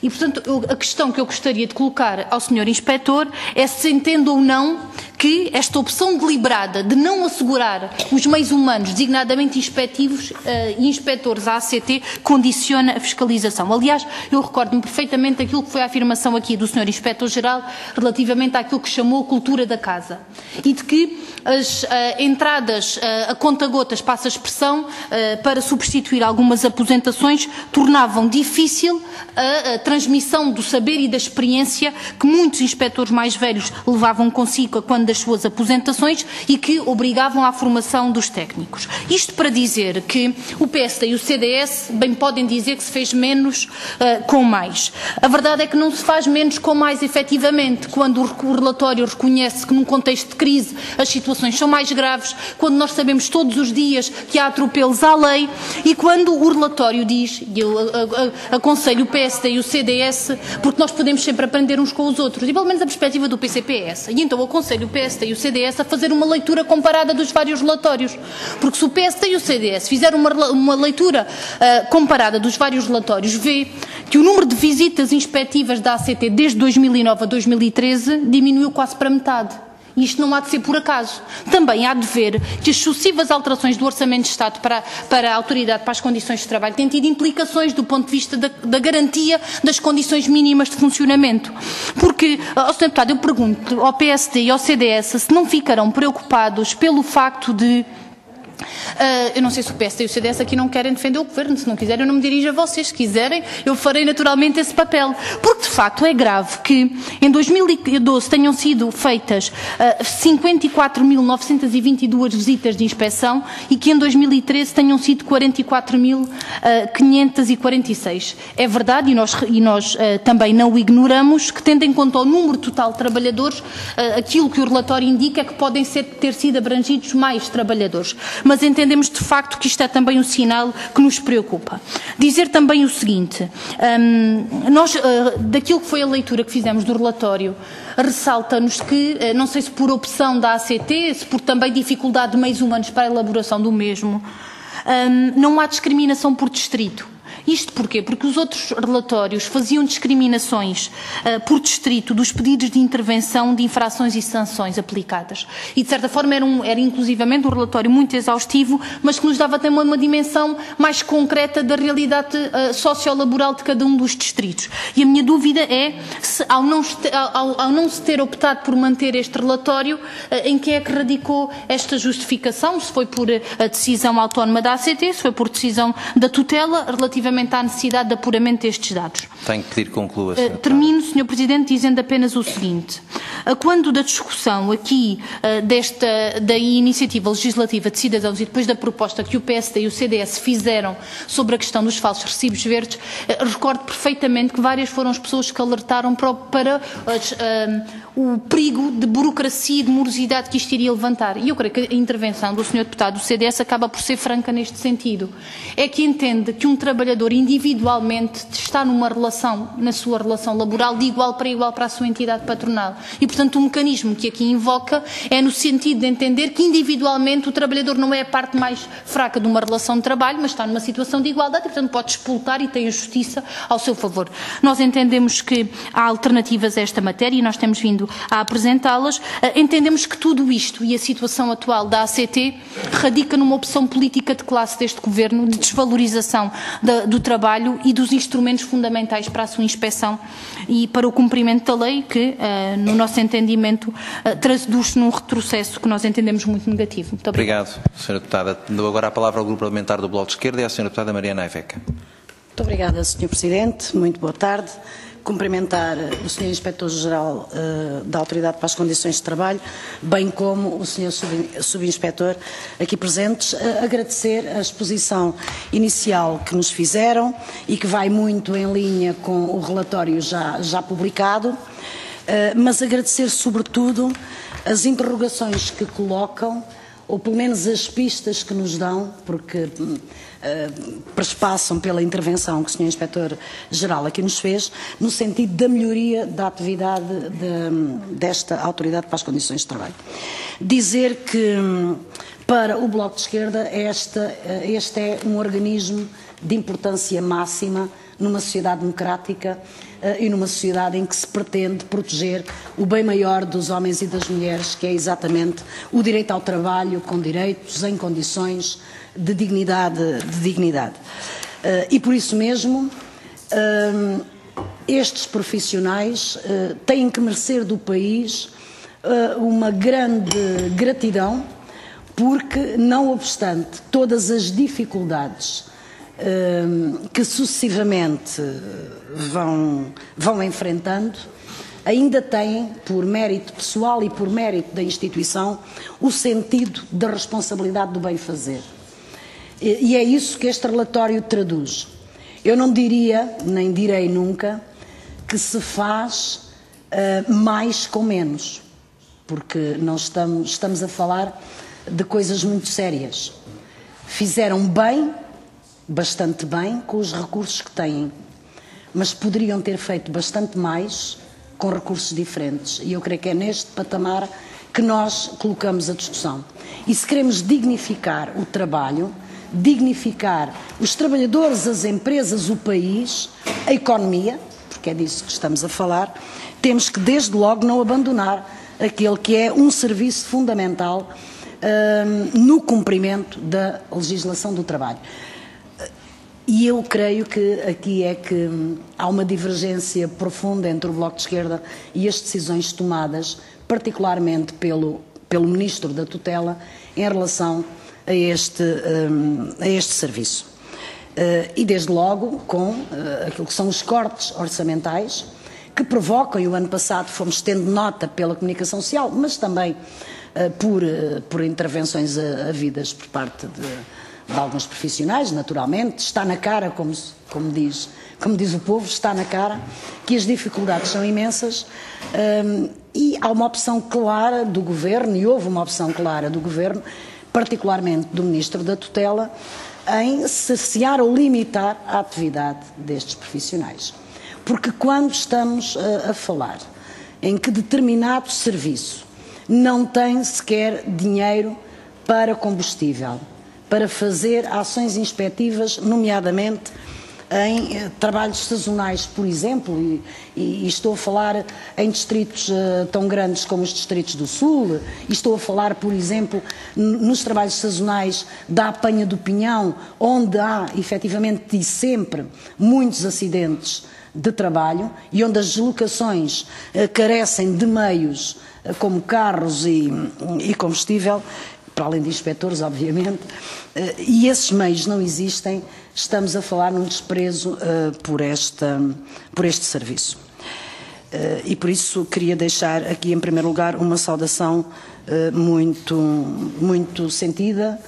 E, portanto, a questão que eu gostaria de colocar ao Sr. Inspetor é se entende ou não que esta opção deliberada de não assegurar os meios humanos, designadamente inspectivos e inspectores à ACT, condiciona a fiscalização. Aliás, eu recordo-me perfeitamente daquilo que foi a afirmação aqui do Sr. Inspetor-Geral relativamente àquilo que chamou cultura da casa e de que as entradas a conta-gotas, passa a expressão, para substituir algumas aposentações, tornavam difícil a transmissão do saber e da experiência que muitos inspectores mais velhos levavam consigo quando das suas aposentações e que obrigavam à formação dos técnicos. Isto para dizer que o PSD e o CDS bem podem dizer que se fez menos com mais. A verdade é que não se faz menos com mais efetivamente, quando o relatório reconhece que num contexto de crise as situações são mais graves, quando nós sabemos todos os dias que há atropelos à lei e quando o relatório diz, e eu aconselho o PSD e o CDS, porque nós podemos sempre aprender uns com os outros, e pelo menos a perspectiva do PCP é essa, e então eu aconselho o PSD e o CDS a fazer uma leitura comparada dos vários relatórios, porque se o PSD e o CDS fizerem uma leitura comparada dos vários relatórios, vê que o número de visitas inspectivas da ACT desde 2009 a 2013 diminuiu quase para metade. E isto não há de ser por acaso. Também há de ver que as sucessivas alterações do Orçamento de Estado para a Autoridade para as Condições de Trabalho têm tido implicações do ponto de vista da garantia das condições mínimas de funcionamento. Porque, Sr. Deputado, eu pergunto ao PSD e ao CDS se não ficarão preocupados pelo facto de Eu não sei se o PSD e o CDS aqui não querem defender o Governo. Se não quiserem, eu não me dirijo a vocês. Se quiserem, eu farei naturalmente esse papel. Porque, de facto, é grave que em 2012 tenham sido feitas 54.922 visitas de inspeção e que em 2013 tenham sido 44.546. É verdade, e nós também não o ignoramos, que tendo em conta o número total de trabalhadores, aquilo que o relatório indica é que podem ter sido abrangidos mais trabalhadores. Mas entendemos de facto que isto é também um sinal que nos preocupa. Dizer também o seguinte, nós, daquilo que foi a leitura que fizemos do relatório, ressalta-nos que, não sei se por opção da ACT, se por também dificuldade de meios humanos para a elaboração do mesmo, não há discriminação por distrito. Isto porquê? Porque os outros relatórios faziam discriminações por distrito dos pedidos de intervenção de infrações e sanções aplicadas. E, de certa forma, era inclusivamente um relatório muito exaustivo, mas que nos dava também uma dimensão mais concreta da realidade sociolaboral de cada um dos distritos. E a minha dúvida é, se, ao não se ter optado por manter este relatório, em que é que radicou esta justificação? Se foi por a decisão autónoma da ACT, se foi por decisão da tutela, relativamente à necessidade de apuramento destes dados. Tenho que pedir que conclua, Termino, Sr. Presidente, dizendo apenas o seguinte. Quando da discussão aqui da iniciativa legislativa de cidadãos e depois da proposta que o PSD e o CDS fizeram sobre a questão dos falsos recibos verdes, recordo perfeitamente que várias foram as pessoas que alertaram para o perigo de burocracia e de morosidade que isto iria levantar. E eu creio que a intervenção do Sr. Deputado do CDS acaba por ser franca neste sentido. É que entende que um trabalhador individualmente está numa relação, na sua relação laboral, de igual para a sua entidade patronal. E, portanto, o mecanismo que aqui invoca é no sentido de entender que individualmente o trabalhador não é a parte mais fraca de uma relação de trabalho, mas está numa situação de igualdade e, portanto, pode disputar e tem a justiça ao seu favor. Nós entendemos que há alternativas a esta matéria e nós temos vindo a apresentá-las. Entendemos que tudo isto e a situação atual da ACT radica numa opção política de classe deste Governo de desvalorização do trabalho e dos instrumentos fundamentais para a sua inspeção e para o cumprimento da lei que, no nosso entendimento, traduz-se num retrocesso que nós entendemos muito negativo. Muito obrigado. Obrigado, Sra. Deputada. Dou agora a palavra ao Grupo Parlamentar do Bloco de Esquerda e à Sra. Deputada Mariana Aiveca. Muito obrigada, Sr. Presidente. Muito boa tarde. Cumprimentar o Sr. Inspetor-Geral da Autoridade para as Condições de Trabalho, bem como o Sr. Subinspetor aqui presentes, agradecer a exposição inicial que nos fizeram e que vai muito em linha com o relatório já publicado, mas agradecer sobretudo as interrogações que colocam, ou pelo menos as pistas que nos dão, porque prespassam pela intervenção que o Sr. Inspetor-Geral aqui nos fez, no sentido da melhoria da atividade desta Autoridade para as Condições de Trabalho. Dizer que, para o Bloco de Esquerda, este é um organismo de importância máxima numa sociedade democrática e numa sociedade em que se pretende proteger o bem maior dos homens e das mulheres, que é exatamente o direito ao trabalho, com direitos, em condições de dignidade. E por isso mesmo, estes profissionais têm que merecer do país uma grande gratidão, porque, não obstante todas as dificuldades que sucessivamente vão enfrentando, ainda têm, por mérito pessoal e por mérito da instituição, o sentido da responsabilidade do bem fazer. E é isso que este relatório traduz. Eu não diria, nem direi nunca, que se faz mais com menos, porque nós estamos a falar de coisas muito sérias. Fizeram bem, bastante bem, com os recursos que têm, mas poderiam ter feito bastante mais com recursos diferentes. E eu creio que é neste patamar que nós colocamos a discussão. E se queremos dignificar o trabalho, dignificar os trabalhadores, as empresas, o país, a economia, porque é disso que estamos a falar, temos que desde logo não abandonar aquele que é um serviço fundamental no cumprimento da legislação do trabalho. E eu creio que aqui é que há uma divergência profunda entre o Bloco de Esquerda e as decisões tomadas, particularmente pelo Ministro da Tutela, em relação a este serviço. E desde logo com aquilo que são os cortes orçamentais que provocam, e o ano passado fomos tendo nota pela comunicação social, mas também por intervenções havidas por parte de alguns profissionais, naturalmente. Está na cara, como diz o povo, está na cara que as dificuldades são imensas, e há uma opção clara do Governo, e houve uma opção clara do Governo, particularmente do Ministro da Tutela, em cercear ou limitar a atividade destes profissionais. Porque quando estamos a falar em que determinado serviço não tem sequer dinheiro para combustível, para fazer ações inspectivas, nomeadamente em trabalhos sazonais, por exemplo, e estou a falar em distritos tão grandes como os distritos do Sul, e estou a falar, por exemplo, nos trabalhos sazonais da apanha do pinhão, onde há, efetivamente e sempre, muitos acidentes de trabalho e onde as deslocações carecem de meios como carros e combustível, para além de inspectores, obviamente, e esses meios não existem. Estamos a falar num desprezo por este serviço. E por isso queria deixar aqui, em primeiro lugar, uma saudação muito sentida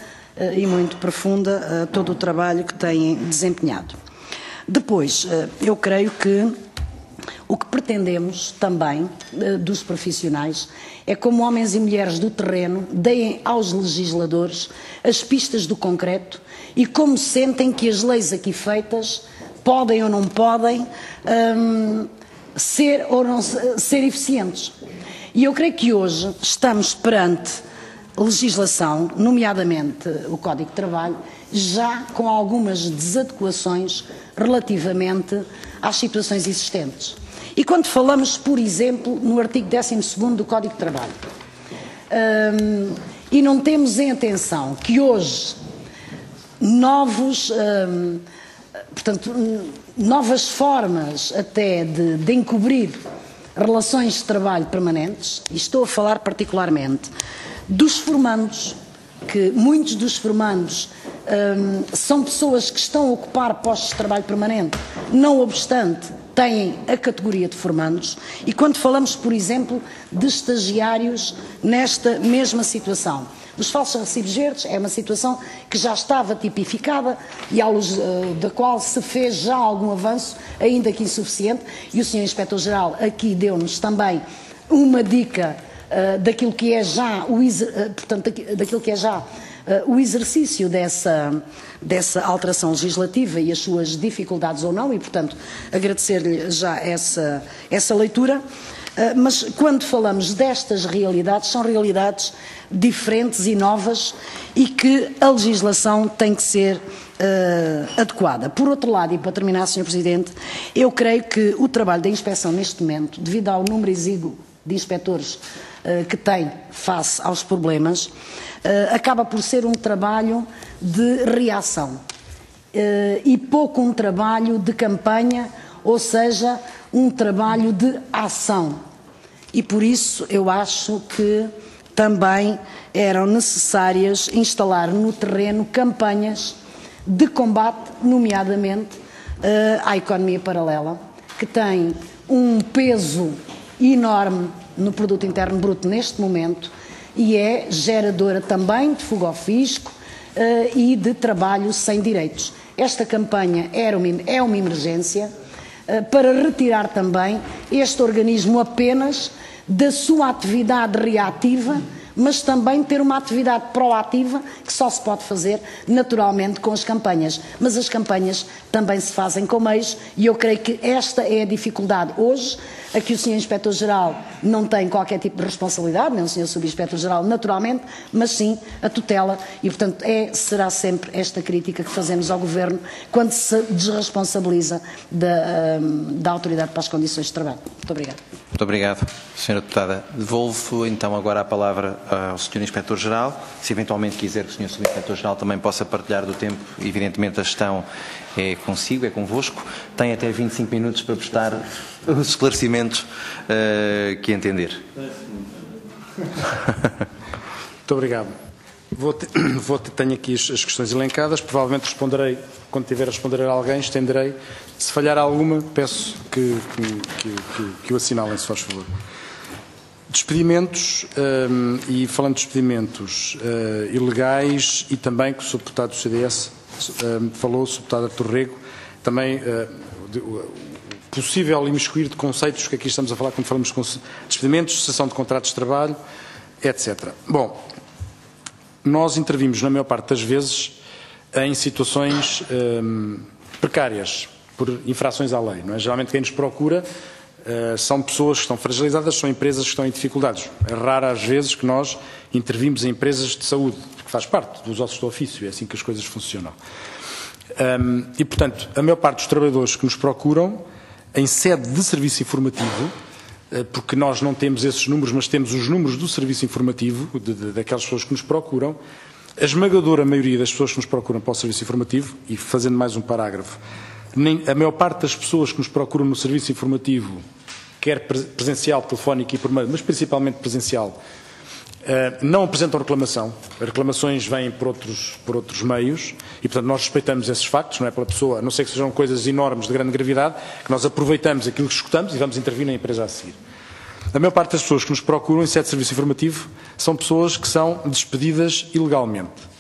e muito profunda a todo o trabalho que têm desempenhado. Depois, eu creio que o que pretendemos também dos profissionais é, como homens e mulheres do terreno, deem aos legisladores as pistas do concreto e como sentem que as leis aqui feitas podem ou não podem ser ou não ser eficientes. E eu creio que hoje estamos perante legislação, nomeadamente o Código de Trabalho, já com algumas desadequações relativamente às situações existentes. E quando falamos, por exemplo, no artigo 12º do Código de Trabalho, e não temos em atenção que hoje novas formas até de encobrir relações de trabalho permanentes, e estou a falar particularmente dos formandos, que muitos dos formandos são pessoas que estão a ocupar postos de trabalho permanente, não obstante têm a categoria de formandos, e quando falamos, por exemplo, de estagiários nesta mesma situação. Os falsos recibos verdes é uma situação que já estava tipificada e à luz da qual se fez já algum avanço, ainda que insuficiente, e o Sr. Inspetor-Geral aqui deu-nos também uma dica daquilo que é já o exercício dessa alteração legislativa e as suas dificuldades ou não, e, portanto, agradecer-lhe já essa leitura. Mas quando falamos destas realidades, são realidades diferentes e novas e que a legislação tem que ser adequada. Por outro lado, e para terminar, Sr. Presidente, eu creio que o trabalho da inspeção neste momento, devido ao número exíguo de inspectores que tem face aos problemas, acaba por ser um trabalho de reação e pouco um trabalho de campanha, ou seja, um trabalho de ação. E por isso eu acho que também eram necessárias instalar no terreno campanhas de combate, nomeadamente à economia paralela, que tem um peso enorme no produto interno bruto neste momento e é geradora também de fuga ao fisco e de trabalho sem direitos. Esta campanha é uma emergência para retirar também este organismo apenas da sua atividade reativa, mas também ter uma atividade proativa que só se pode fazer naturalmente com as campanhas. Mas as campanhas também se fazem com meios e eu creio que esta é a dificuldade hoje, a que o Sr. Inspetor-Geral não tem qualquer tipo de responsabilidade, nem o Sr. Subinspetor-Geral naturalmente, mas sim a tutela e, portanto, será sempre esta crítica que fazemos ao Governo quando se desresponsabiliza da Autoridade para as Condições de Trabalho. Muito obrigada. Muito obrigado, Sra. Deputada. Devolvo então agora a palavra ao Sr. Inspetor-Geral. Se eventualmente quiser que o Sr. Subinspetor-Geral também possa partilhar do tempo, evidentemente a gestão é consigo, é convosco. Tem até 25 minutos para prestar os esclarecimentos que entender. Muito obrigado. Tenho aqui as questões elencadas, provavelmente responderei, quando tiver a responder a alguém, estenderei. Se falhar alguma, peço que o assinalem, se faz favor. Despedimentos, e falando de despedimentos ilegais, e também que o Sr. Deputado do CDS falou, o Sr. Deputado Artur Rego, também possível imiscuir de conceitos que aqui estamos a falar quando falamos de despedimentos, cessação de contratos de trabalho, etc. Bom, nós intervimos, na maior parte das vezes, em situações precárias, por infrações à lei. Não é? Geralmente quem nos procura são pessoas que estão fragilizadas, são empresas que estão em dificuldades. É raro às vezes que nós intervimos em empresas de saúde, porque faz parte dos ossos do ofício, é assim que as coisas funcionam. E, portanto, a maior parte dos trabalhadores que nos procuram, em sede de serviço informativo, porque nós não temos esses números, mas temos os números do serviço informativo, daquelas pessoas que nos procuram, a esmagadora maioria das pessoas que nos procuram para o serviço informativo, e fazendo mais um parágrafo, a maior parte das pessoas que nos procuram no serviço informativo, quer presencial, telefónico e por meio, mas principalmente presencial, não apresentam reclamação. As reclamações vêm por outros meios e, portanto, nós respeitamos esses factos, não é pela pessoa, a não ser que sejam coisas enormes de grande gravidade, que nós aproveitamos aquilo que escutamos e vamos intervir na empresa a seguir. A maior parte das pessoas que nos procuram em sede de serviço informativo são pessoas que são despedidas ilegalmente.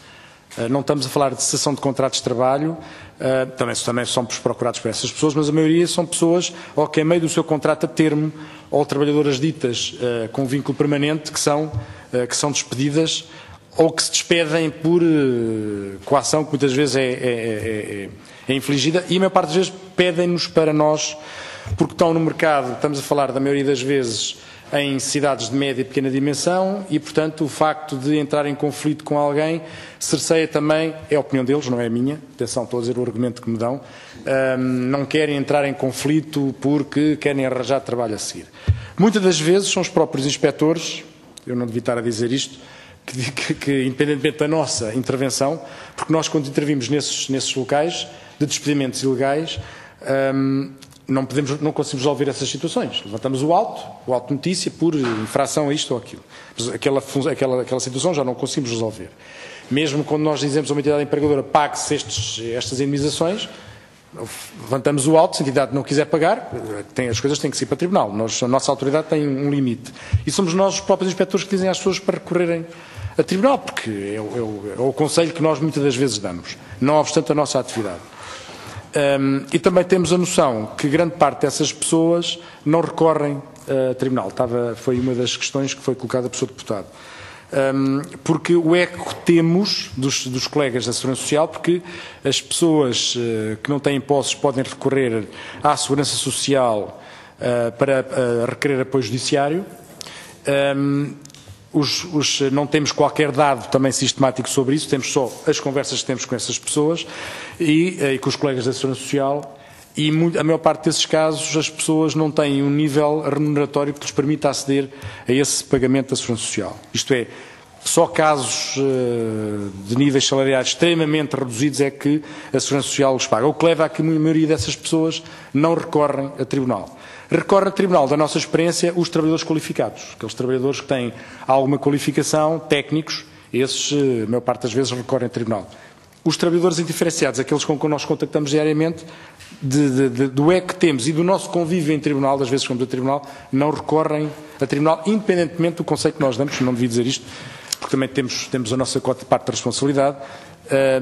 Não estamos a falar de cessação de contratos de trabalho, também somos procurados por essas pessoas, mas a maioria são pessoas ou que, em meio do seu contrato a termo, ou trabalhadoras ditas com vínculo permanente, que são despedidas ou que se despedem por coação, que muitas vezes é infligida, e a maior parte das vezes pedem-nos para nós, porque estão no mercado, estamos a falar da maioria das vezes em cidades de média e pequena dimensão, e portanto o facto de entrar em conflito com alguém cerceia também, é a opinião deles, não é a minha, atenção, estou a dizer o argumento que me dão, não querem entrar em conflito porque querem arranjar trabalho a seguir. Muitas das vezes são os próprios inspectores, eu não devia estar a dizer isto, que independentemente da nossa intervenção, porque nós quando intervimos nesses locais de despedimentos ilegais, não conseguimos resolver essas situações. Levantamos o auto notícia por infração a isto ou aquilo. Mas aquela situação já não conseguimos resolver. Mesmo quando nós dizemos a uma entidade empregadora pague-se estas indemnizações, levantamos o auto, se a entidade não quiser pagar, as coisas têm que ir para o tribunal. A nossa autoridade tem um limite. E somos nós os próprios inspectores que dizem às pessoas para recorrerem a tribunal, porque é o conselho que nós muitas das vezes damos, não obstante a nossa atividade. E também temos a noção que grande parte dessas pessoas não recorrem a tribunal. Foi uma das questões que foi colocada pelo Sr. Deputado. Porque o eco que temos dos colegas da Segurança Social, porque as pessoas que não têm posses podem recorrer à Segurança Social para requerer apoio judiciário. Não temos qualquer dado também sistemático sobre isso, temos só as conversas que temos com essas pessoas e com os colegas da Segurança Social, e a maior parte desses casos as pessoas não têm um nível remuneratório que lhes permita aceder a esse pagamento da Segurança Social. Isto é, só casos de níveis salariais extremamente reduzidos é que a Segurança Social os paga, o que leva a que a maioria dessas pessoas não recorrem a tribunal. Recorre a tribunal, da nossa experiência, os trabalhadores qualificados, aqueles trabalhadores que têm alguma qualificação, técnicos, esses, a maior parte das vezes, recorrem a tribunal. Os trabalhadores indiferenciados, aqueles com que nós contactamos diariamente, do eco que temos e do nosso convívio em tribunal, das vezes que vamos a tribunal, não recorrem a tribunal, independentemente do conceito que nós damos, não devia dizer isto, porque também temos a nossa parte da responsabilidade,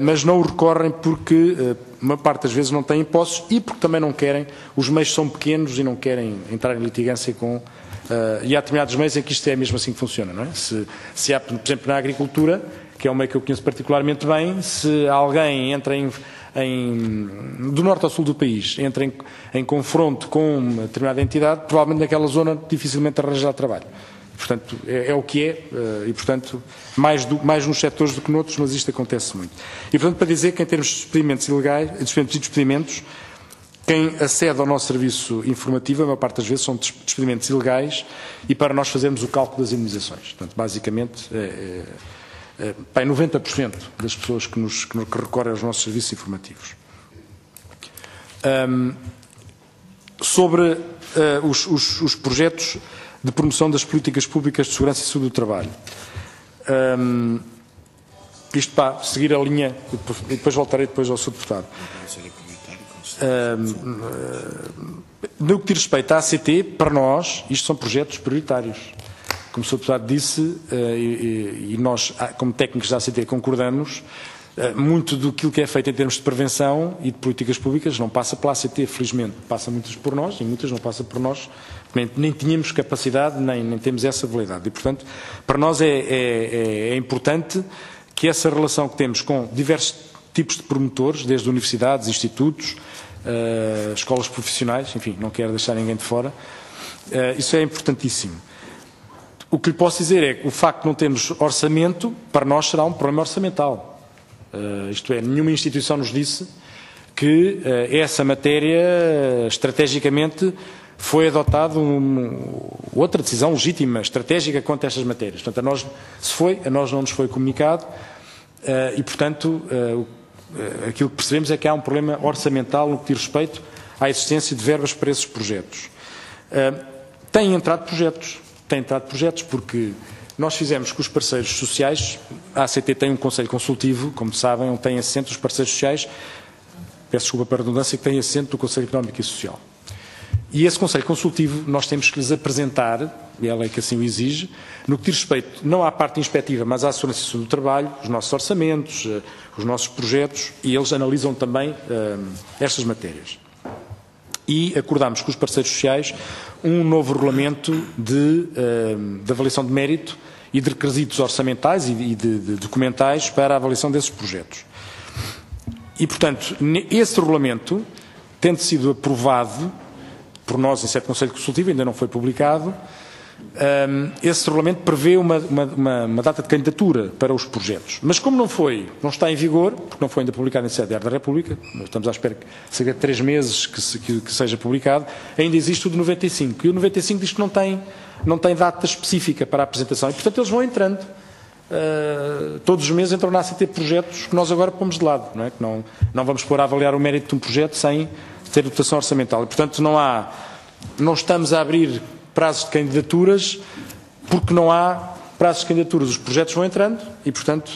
mas não o recorrem porque uma parte das vezes não têm posses e porque também não querem, os meios são pequenos e não querem entrar em litigância com... e há determinados meios em que isto é mesmo assim que funciona, não é? Se há, por exemplo, na agricultura, que é um meio que eu conheço particularmente bem, se alguém entra do norte ao sul do país, entra em confronto com uma determinada entidade, provavelmente naquela zona dificilmente arranjará trabalho. Portanto, é o que é, e portanto, mais nos setores do que noutros, mas isto acontece muito. E portanto, para dizer que em termos de despedimentos ilegais, despedimentos, quem acede ao nosso serviço informativo, a maior parte das vezes são despedimentos ilegais, e para nós fazermos o cálculo das indemnizações. Portanto, basicamente, 90% das pessoas que recorrem aos nossos serviços informativos. Sobre os projetos de promoção das políticas públicas de segurança e saúde do trabalho. Isto para seguir a linha, e depois voltarei depois ao Sr. Deputado. No que diz respeito à ACT, para nós, isto são projetos prioritários. Como o Sr. Deputado disse, e nós, como técnicos da ACT, concordamos, muito do que é feito em termos de prevenção e de políticas públicas não passa pela ACT, felizmente. Passa muitas por nós e muitas não passa por nós. Nem tínhamos capacidade, nem temos essa habilidade. E, portanto, para nós é importante que essa relação que temos com diversos tipos de promotores, desde universidades, institutos, escolas profissionais, enfim, não quero deixar ninguém de fora, isso é importantíssimo. O que lhe posso dizer é que o facto de não termos orçamento, para nós será um problema orçamental. Isto é, nenhuma instituição nos disse que essa matéria, estrategicamente, foi adotada outra decisão legítima, estratégica, quanto a estas matérias. Portanto, a nós não nos foi comunicado e, portanto, aquilo que percebemos é que há um problema orçamental no que diz respeito à existência de verbas para esses projetos. Têm entrado projetos, porque nós fizemos com os parceiros sociais, a ACT tem um conselho consultivo, como sabem, onde tem assento os parceiros sociais, peço desculpa para a redundância, que tem assento do Conselho Económico e Social. E esse conselho consultivo nós temos que lhes apresentar, e a lei que assim o exige, no que diz respeito não à parte inspectiva, mas à segurança do trabalho, os nossos orçamentos, os nossos projetos, e eles analisam também estas matérias. E acordámos com os parceiros sociais um novo regulamento de avaliação de mérito e de requisitos orçamentais e de documentais para a avaliação desses projetos. E, portanto, esse regulamento, tendo sido aprovado por nós em sede de Conselho Consultivo, ainda não foi publicado, esse regulamento prevê uma data de candidatura para os projetos. Mas como não está em vigor, porque não foi ainda publicado em sede da República, estamos à espera que cerca de 3 meses que seja publicado, ainda existe o de 95. E o 95 diz que não tem data específica para a apresentação. E, portanto, eles vão entrando. Todos os meses entram na ACT projetos que nós agora pomos de lado. Não é? Que não vamos pôr a avaliar o mérito de um projeto sem ter dotação orçamental. E, portanto, não estamos a abrir prazos de candidaturas, porque não há prazos de candidaturas. Os projetos vão entrando e, portanto,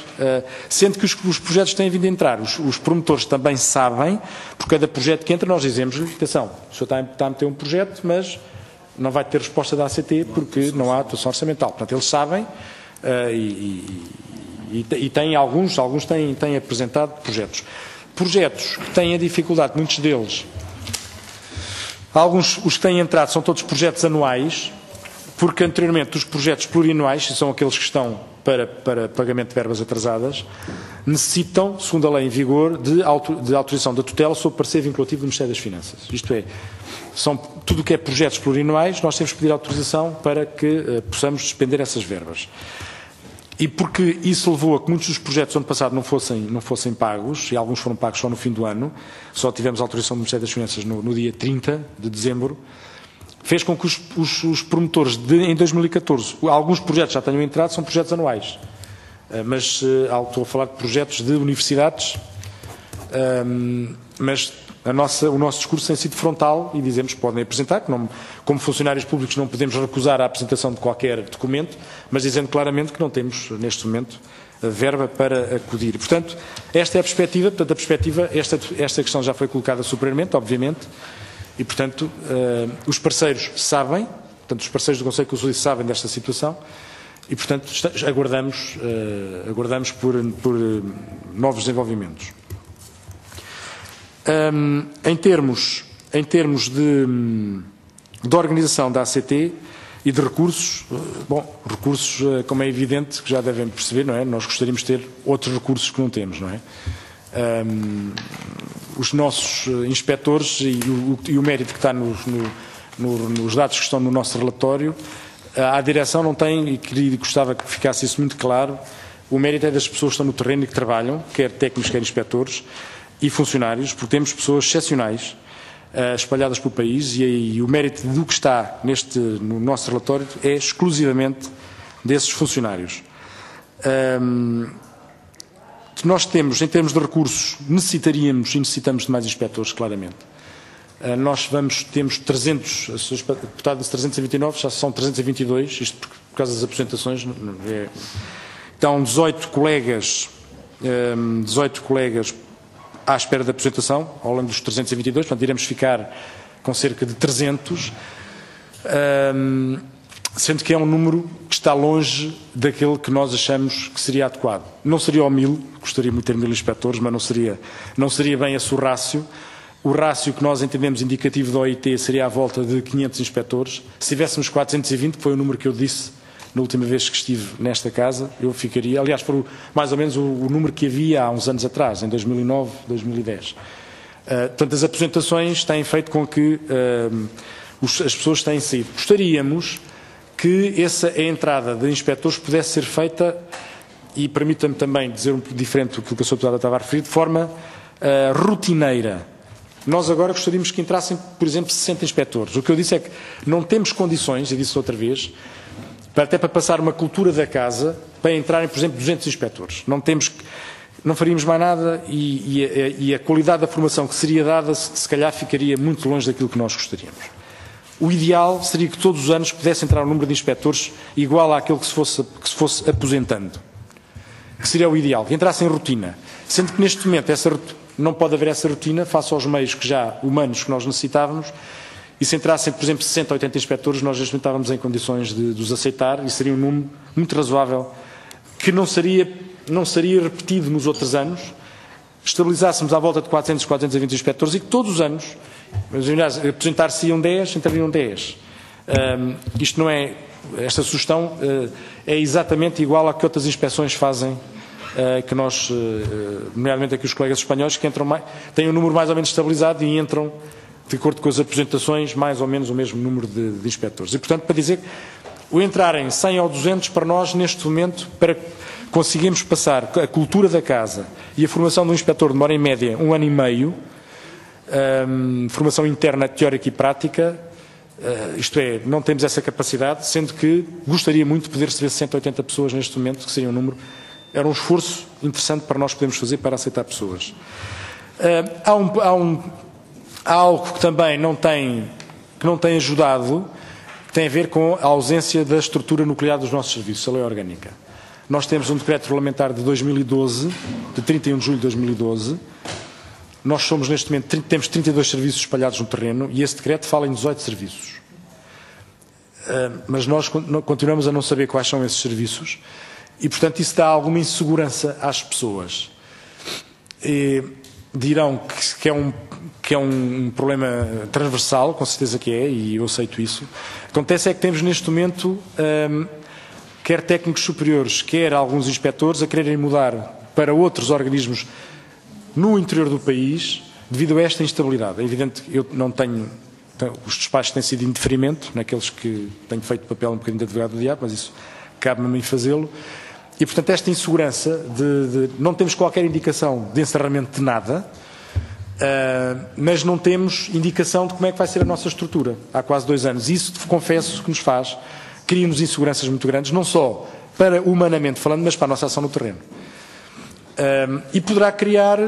sendo que os projetos têm vindo a entrar, os promotores também sabem, por cada projeto que entra, nós dizemos-lhe, atenção, o senhor está a meter um projeto, mas não vai ter resposta da ACT porque não há dotação orçamental. Portanto, eles sabem e têm alguns têm apresentado projetos. Projetos que têm a dificuldade, muitos deles, os que têm entrado são todos projetos anuais, porque anteriormente os projetos plurianuais, que são aqueles que estão para pagamento de verbas atrasadas, necessitam, segundo a lei em vigor, de autorização da tutela sob parecer vinculativo do Ministério das Finanças. Isto é, tudo o que é projetos plurianuais, nós temos que pedir autorização para que possamos despender essas verbas. E porque isso levou a que muitos dos projetos do ano passado não fossem pagos, e alguns foram pagos só no fim do ano, só tivemos autorização do Ministério das Finanças no dia 30 de dezembro, fez com que os promotores em 2014, alguns projetos já tenham entrado, são projetos anuais. Mas estou a falar de projetos de universidades, mas o nosso discurso tem sido frontal e dizemos que podem apresentar, que como funcionários públicos não podemos recusar a apresentação de qualquer documento, mas dizendo claramente que não temos, neste momento, verba para acudir. Portanto, esta é a perspectiva. Portanto, esta questão já foi colocada superiormente, obviamente, e, portanto, os parceiros sabem, portanto, os parceiros do Conselho Consultivo sabem desta situação e, portanto, aguardamos por novos desenvolvimentos. Em termos de organização da ACT e de recursos, recursos, como é evidente, que já devem perceber, não é? Nós gostaríamos de ter outros recursos que não temos, não é? Os nossos inspectores e o mérito que está nos dados que estão no nosso relatório, a direção não tem, e gostava que ficasse isso muito claro, o mérito é das pessoas que estão no terreno e que trabalham, quer técnicos, quer inspectores, e funcionários, porque temos pessoas excepcionais espalhadas pelo país e o mérito do que está no nosso relatório é exclusivamente desses funcionários. Nós temos, em termos de recursos, necessitamos de mais inspectores, claramente. Temos 300, o deputado disse 329, já são 322, isto por causa das aposentações. Então, 18 colegas 18 colegas à espera da apresentação, ao longo dos 322, portanto iremos ficar com cerca de 300, sendo que é um número que está longe daquele que nós achamos que seria adequado. Não seria o 1000, gostaria muito de ter 1000 inspectores, mas não seria bem esse o rácio. O rácio que nós entendemos indicativo da OIT seria à volta de 500 inspectores. Se tivéssemos 420, que foi o número que eu disse na última vez que estive nesta casa, eu ficaria, aliás, foi mais ou menos o número que havia há uns anos atrás, em 2009, 2010. Portanto, as apresentações têm feito com que as pessoas tenham saído. Gostaríamos que a entrada de inspectores pudesse ser feita, e permita-me também dizer um pouco diferente do que a Sra. Deputada estava a referir, de forma rotineira. Nós agora gostaríamos que entrassem, por exemplo, 60 inspectores. O que eu disse é que não temos condições, eu disse outra vez, até para passar uma cultura da casa, para entrarem, por exemplo, 200 inspectores. Não faríamos mais nada e a qualidade da formação que seria dada, se calhar, ficaria muito longe daquilo que nós gostaríamos. O ideal seria que todos os anos pudesse entrar um número de inspectores igual àquele que se fosse aposentando. Que seria o ideal, que entrasse em rotina. Sendo que neste momento não pode haver essa rotina face aos meios humanos que nós necessitávamos, e se entrassem, por exemplo, 60 ou 80 inspectores, nós neste momento estávamos em condições de os aceitar, e seria um número muito razoável, que não seria repetido nos outros anos, estabilizássemos à volta de 400, 420 inspectores, e que todos os anos, apresentar-se-iam 10, entrariam 10. Isto não é, esta sugestão é exatamente igual a que outras inspeções fazem, que nós, nomeadamente aqui os colegas espanhóis, que entram têm um número mais ou menos estabilizado e entram, de acordo com as apresentações, mais ou menos o mesmo número de inspectores. E, portanto, para dizer que o entrarem 100 ou 200, para nós, neste momento, para conseguirmos passar a cultura da casa e a formação de um inspector demora, em média, 1 ano e meio, formação interna, teórica e prática, isto é, não temos essa capacidade, sendo que gostaria muito de poder receber 180 pessoas neste momento, que seria um número, era um esforço interessante para nós podermos fazer para aceitar pessoas. Há algo que também não tem ajudado, que tem a ver com a ausência da estrutura nuclear dos nossos serviços, a lei orgânica. Nós temos um decreto regulamentar de 2012, de 31 de julho de 2012. Nós somos, neste momento, temos 32 serviços espalhados no terreno, e esse decreto fala em 18 serviços. Mas nós continuamos a não saber quais são esses serviços, e, portanto, isso dá alguma insegurança às pessoas. E dirão que é um problema transversal, com certeza que é, e eu aceito isso. O que acontece é que temos, neste momento, quer técnicos superiores, quer alguns inspectores, a quererem mudar para outros organismos no interior do país, devido a esta instabilidade. É evidente que eu não tenho, os despachos têm sido indeferimento, naqueles que tenho feito papel um bocadinho de advogado do diabo, mas isso cabe-me a mim fazê-lo. E, portanto, esta insegurança de não temos qualquer indicação de encerramento de nada, mas não temos indicação de como é que vai ser a nossa estrutura há quase 2 anos. Isso, confesso, que nos cria-nos inseguranças muito grandes, não só para humanamente falando, mas para a nossa ação no terreno. E poderá criar,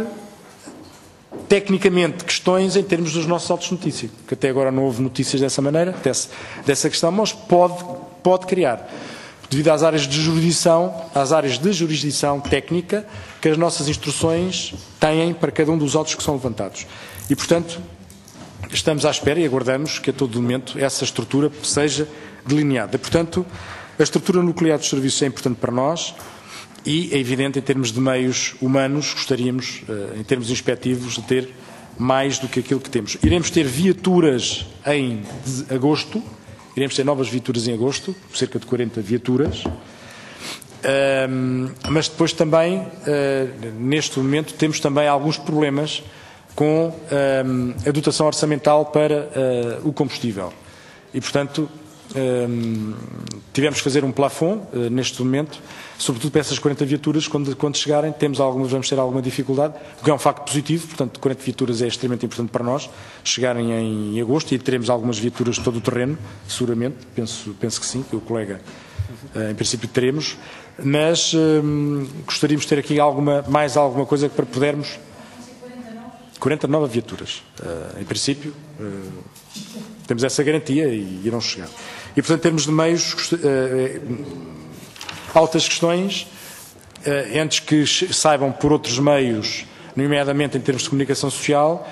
tecnicamente, questões em termos dos nossos autos de notícia, que até agora não houve notícias dessa maneira, dessa questão, mas pode criar, devido às áreas de jurisdição técnica que as nossas instruções têm para cada um dos autos que são levantados. E, portanto, estamos à espera e aguardamos que a todo momento essa estrutura seja delineada. Portanto, a estrutura nuclear dos serviços é importante para nós e é evidente, em termos de meios humanos, gostaríamos, em termos inspectivos, de ter mais do que aquilo que temos. Iremos ter viaturas em agosto. Iremos ter novas viaturas em agosto, cerca de 40 viaturas, mas depois também, neste momento, temos também alguns problemas com a dotação orçamental para o combustível. E, portanto, tivemos que fazer um plafond, neste momento, sobretudo para essas 40 viaturas, quando chegarem, vamos ter alguma dificuldade, o que é um facto positivo, portanto, 40 viaturas é extremamente importante para nós, chegarem em agosto, e teremos algumas viaturas de todo o terreno, seguramente, penso que sim, que o colega, em princípio, teremos, mas gostaríamos de ter aqui mais alguma coisa para podermos... 49 viaturas, em princípio, temos essa garantia e irão chegar. E, portanto, em termos de meios, altas questões, antes que saibam por outros meios, nomeadamente em termos de comunicação social,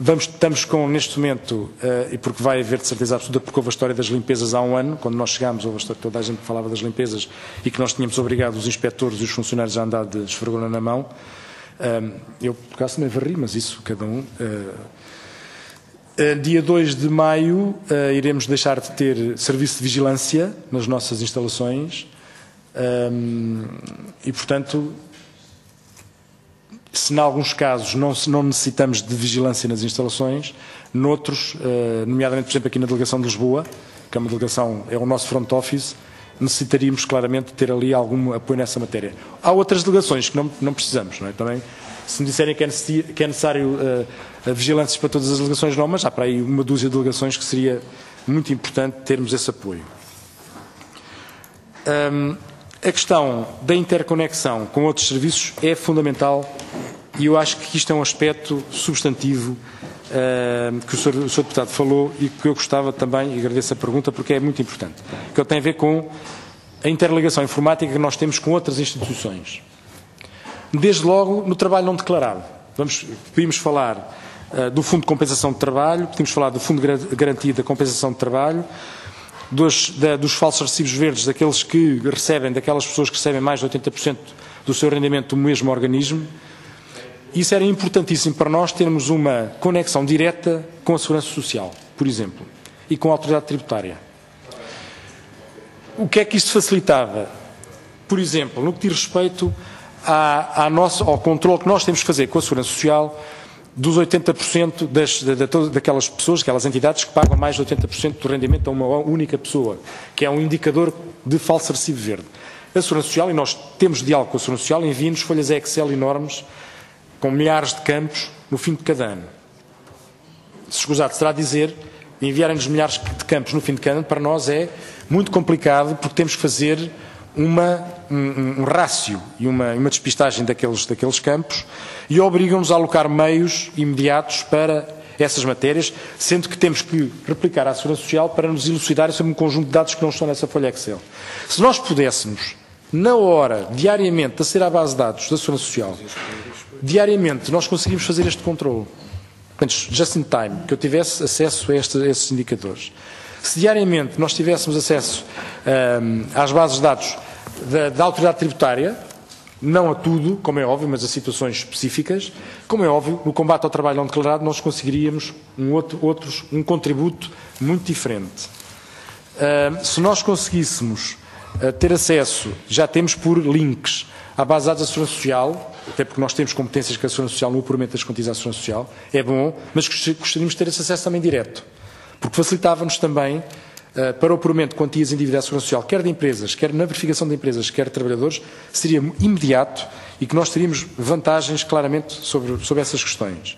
estamos neste momento, e porque vai haver de certeza absoluta, porque houve a história das limpezas há um ano, quando nós chegámos, houve a história, toda a gente falava das limpezas e que nós tínhamos obrigado os inspectores e os funcionários a andar de esfregona na mão. Eu, por acaso, também varri, mas isso, cada um. Dia 2 de maio, iremos deixar de ter serviço de vigilância nas nossas instalações e, portanto, se em alguns casos não necessitamos de vigilância nas instalações, noutros, nomeadamente, por exemplo, aqui na delegação de Lisboa, que é uma delegação, é o nosso front office, necessitaríamos claramente ter ali algum apoio nessa matéria. Há outras delegações que não precisamos, não é? Também, se me disserem que é necessário a vigilância para todas as delegações, não, mas há para aí uma dúzia de delegações que seria muito importante termos esse apoio. A questão da interconexão com outros serviços é fundamental e eu acho que isto é um aspecto substantivo que o Sr. Deputado falou e que eu gostava também, e agradeço a pergunta porque é muito importante, que tem a ver com a interligação informática que nós temos com outras instituições. Desde logo, no trabalho não declarado. Podíamos falar do Fundo de Compensação de Trabalho, podíamos falar do Fundo de Garantia da Compensação de Trabalho, dos falsos recibos verdes, daqueles que recebem, daquelas pessoas que recebem mais de 80% do seu rendimento do mesmo organismo. Isso era importantíssimo para nós termos uma conexão direta com a Segurança Social, por exemplo, e com a Autoridade Tributária. O que é que isto facilitava? Por exemplo, no que diz respeito ao controle que nós temos que fazer com a Segurança Social dos 80% daquelas pessoas, aquelas entidades que pagam mais de 80% do rendimento a uma única pessoa, que é um indicador de falso recibo verde. A Segurança Social, e nós temos diálogo com a Segurança Social, envia-nos folhas Excel enormes, com milhares de campos, no fim de cada ano. Se escusado será dizer, enviarem-nos milhares de campos no fim de cada ano, para nós é muito complicado, porque temos que fazer um rácio e uma despistagem daqueles campos e obrigam-nos a alocar meios imediatos para essas matérias, sendo que temos que replicar à Segurança Social para nos elucidar sobre um conjunto de dados que não estão nessa folha Excel. Se nós pudéssemos, na hora, diariamente, aceder à base de dados da Segurança Social, diariamente nós conseguimos fazer este controle, just in time, que eu tivesse acesso a esses indicadores. Se diariamente nós tivéssemos acesso às bases de dados da Autoridade Tributária, não a tudo, como é óbvio, mas a situações específicas, como é óbvio, no combate ao trabalho não declarado nós conseguiríamos um contributo muito diferente. Se nós conseguíssemos ter acesso, já temos por links, à base de dados da Segurança Social, até porque nós temos competências com a Segurança Social no apuramento das quantias da Segurança Social, é bom, mas gostaríamos de ter esse acesso também direto, porque facilitava-nos também para o apuramento de quantias individuais da Segurança Social, quer de empresas, quer na verificação de empresas, quer de trabalhadores, seria imediato e que nós teríamos vantagens claramente sobre essas questões.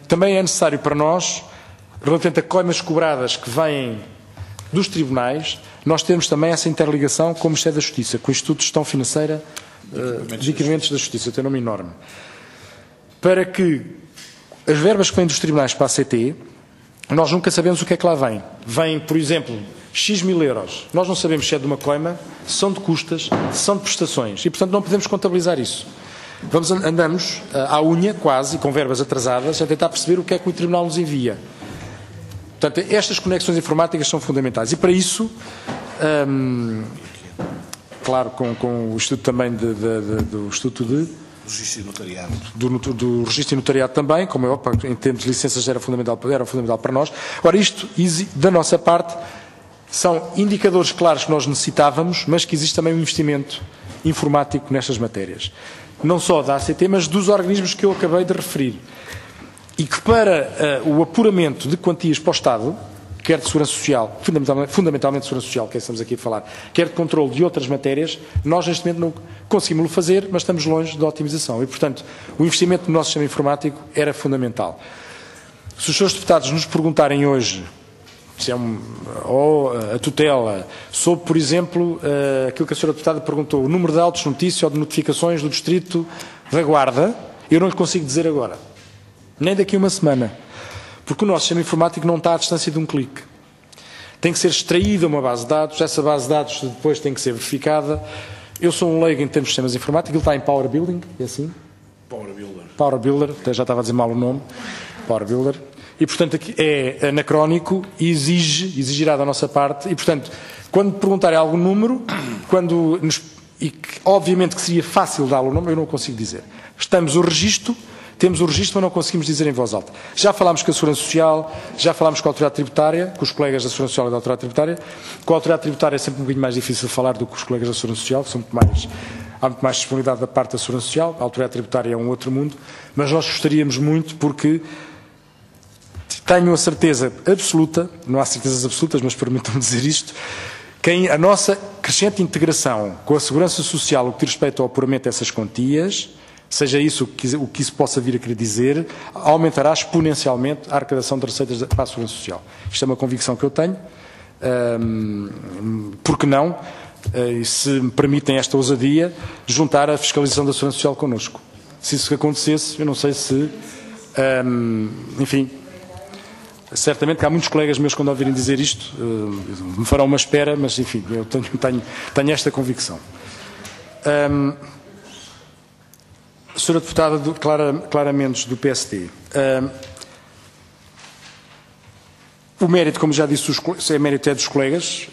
Também é necessário para nós, relativamente a coimas cobradas que vêm dos tribunais, nós temos também essa interligação com o Ministério da Justiça, com o Instituto de Gestão Financeira de Equipamentos da Justiça, tem um nome enorme, para que as verbas que vêm dos tribunais para a ACT, nós nunca sabemos o que é que lá vem. Vem, por exemplo, X mil euros. Nós não sabemos se é de uma coima, se são de custas, se são de prestações. E, portanto, não podemos contabilizar isso. Andamos à unha, quase, com verbas atrasadas, a tentar perceber o que é que o Tribunal nos envia. Portanto, estas conexões informáticas são fundamentais. E, para isso, claro, com o estudo também do Instituto de Registro e Notariado. Do Registro e Notariado também, como é óbvio, em termos de licenças era fundamental para nós. Ora, isto, da nossa parte, são indicadores claros que nós necessitávamos, mas que existe também um investimento informático nestas matérias. Não só da ACT, mas dos organismos que eu acabei de referir. E que para o apuramento de quantias para o Estado, quer de Segurança Social, fundamentalmente de Segurança Social, que estamos aqui a falar, quer de controle de outras matérias, nós neste momento não conseguimos fazer, mas estamos longe da otimização. E, portanto, o investimento no nosso sistema informático era fundamental. Se os senhores deputados nos perguntarem hoje, se é ou a tutela, sobre, por exemplo, aquilo que a senhora deputada perguntou, o número de autos de notícia ou de notificações do Distrito da Guarda, eu não lhe consigo dizer agora, nem daqui a uma semana. Porque o nosso sistema informático não está à distância de um clique. Tem que ser extraída uma base de dados, essa base de dados depois tem que ser verificada. Eu sou um leigo em termos de sistemas informáticos, ele está em Power Building, é assim? Power Builder, até já estava a dizer mal o nome, Power Builder. E, portanto, aqui é anacrónico e exigirá da nossa parte. E, portanto, quando perguntarem algum número, obviamente que seria fácil dar o nome, eu não consigo dizer. Temos o registro, mas não conseguimos dizer em voz alta. Já falámos com a Segurança Social, já falámos com a Autoridade Tributária, com os colegas da Segurança Social e da Autoridade Tributária. Com a Autoridade Tributária é sempre um bocadinho mais difícil falar do que com os colegas da Segurança Social, que são há muito mais disponibilidade da parte da Segurança Social. A Autoridade Tributária é um outro mundo, mas nós gostaríamos muito porque tenho a certeza absoluta, não há certezas absolutas, mas permitam-me dizer isto, que a nossa crescente integração com a Segurança Social, o que diz respeito ao apuramento dessas quantias, seja isso o que isso possa vir a querer dizer, aumentará exponencialmente a arrecadação de receitas para a Segurança Social. Isto é uma convicção que eu tenho, porque não, se me permitem esta ousadia, juntar a fiscalização da Segurança Social connosco. Se isso acontecesse, eu não sei se, enfim, certamente que há muitos colegas meus, quando ouvirem dizer isto, me farão uma espera, mas enfim, eu tenho esta convicção. Senhora Deputada Clara Mendes, do PSD, o mérito, como já disse, é mérito dos colegas,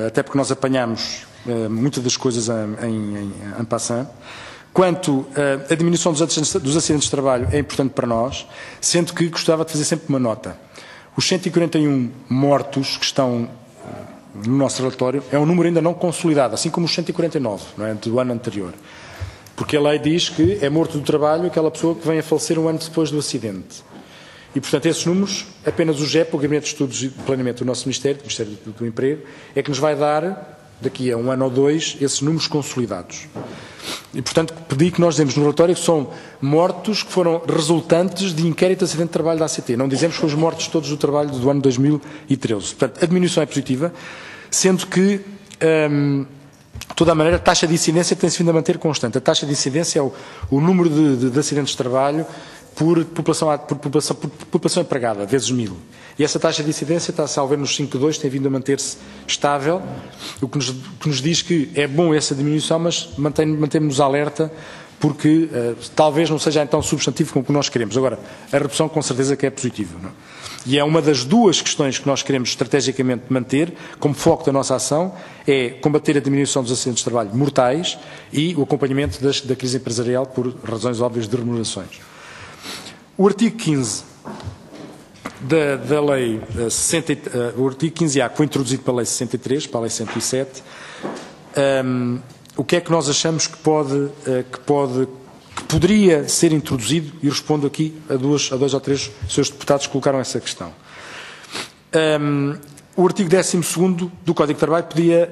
até porque nós apanhamos muitas das coisas en passant. Quanto à diminuição dos acidentes de trabalho é importante para nós, sendo que gostava de fazer sempre uma nota. Os 141 mortos que estão no nosso relatório é um número ainda não consolidado, assim como os 149, não é, do ano anterior. Porque a lei diz que é morto do trabalho aquela pessoa que vem a falecer um ano depois do acidente. E, portanto, esses números, apenas o GEP, o Gabinete de Estudos e Planeamento do nosso Ministério, do Ministério do Emprego, é que nos vai dar, daqui a um ano ou dois, esses números consolidados. E, portanto, pedi que nós demos no relatório que são mortos que foram resultantes de inquérito de acidente de trabalho da ACT. Não dizemos que foram os mortos todos do trabalho do ano 2013. Portanto, a diminuição é positiva, sendo que, de toda a maneira, a taxa de incidência tem-se vindo a manter constante. A taxa de incidência é o número de acidentes de trabalho por população empregada, vezes 1000. E essa taxa de incidência está, salvo ver, nos 5,2, tem vindo a manter-se estável, o que nos diz que é bom essa diminuição, mas mantém-nos alerta, porque talvez não seja tão substantivo como o que nós queremos. Agora, a redução com certeza que é positiva. Não é? E é uma das duas questões que nós queremos estrategicamente manter, como foco da nossa ação, é combater a diminuição dos acidentes de trabalho mortais e o acompanhamento da crise empresarial por razões óbvias de remunerações. O artigo 15 da lei, o artigo 15A, que foi introduzido pela lei 63, para a lei 107, o que é que nós achamos que poderia ser introduzido, e respondo aqui a dois ou três senhores deputados que colocaram essa questão. O artigo 12º do Código de Trabalho podia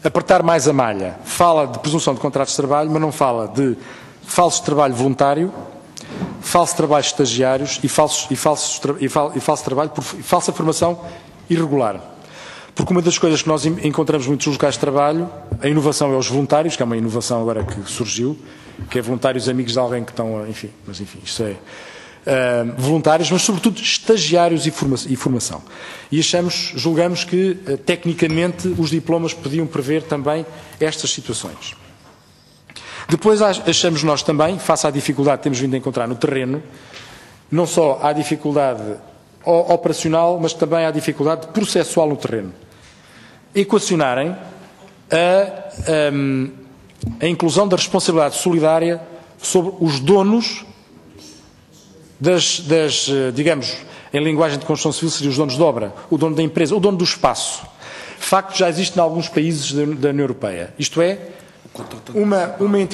apertar mais a malha. Fala de presunção de contratos de trabalho, mas não fala de falso trabalho voluntário, falso trabalho de estagiários e falso trabalho por falsa formação irregular. Porque uma das coisas que nós encontramos muitos nos locais de trabalho, a inovação é os voluntários, que é uma inovação agora que surgiu, que é voluntários amigos de alguém que estão, enfim, isto é voluntários, mas sobretudo estagiários e formação. E julgamos que, tecnicamente, os diplomas podiam prever também estas situações. Depois achamos nós também, face à dificuldade que temos vindo a encontrar no terreno, não só há dificuldade operacional, mas também há dificuldade processual no terreno. Equacionarem a inclusão da responsabilidade solidária sobre os donos digamos, em linguagem de construção civil, seriam os donos de obra, o dono da empresa, o dono do espaço. Facto já existe em alguns países da União Europeia. Isto é,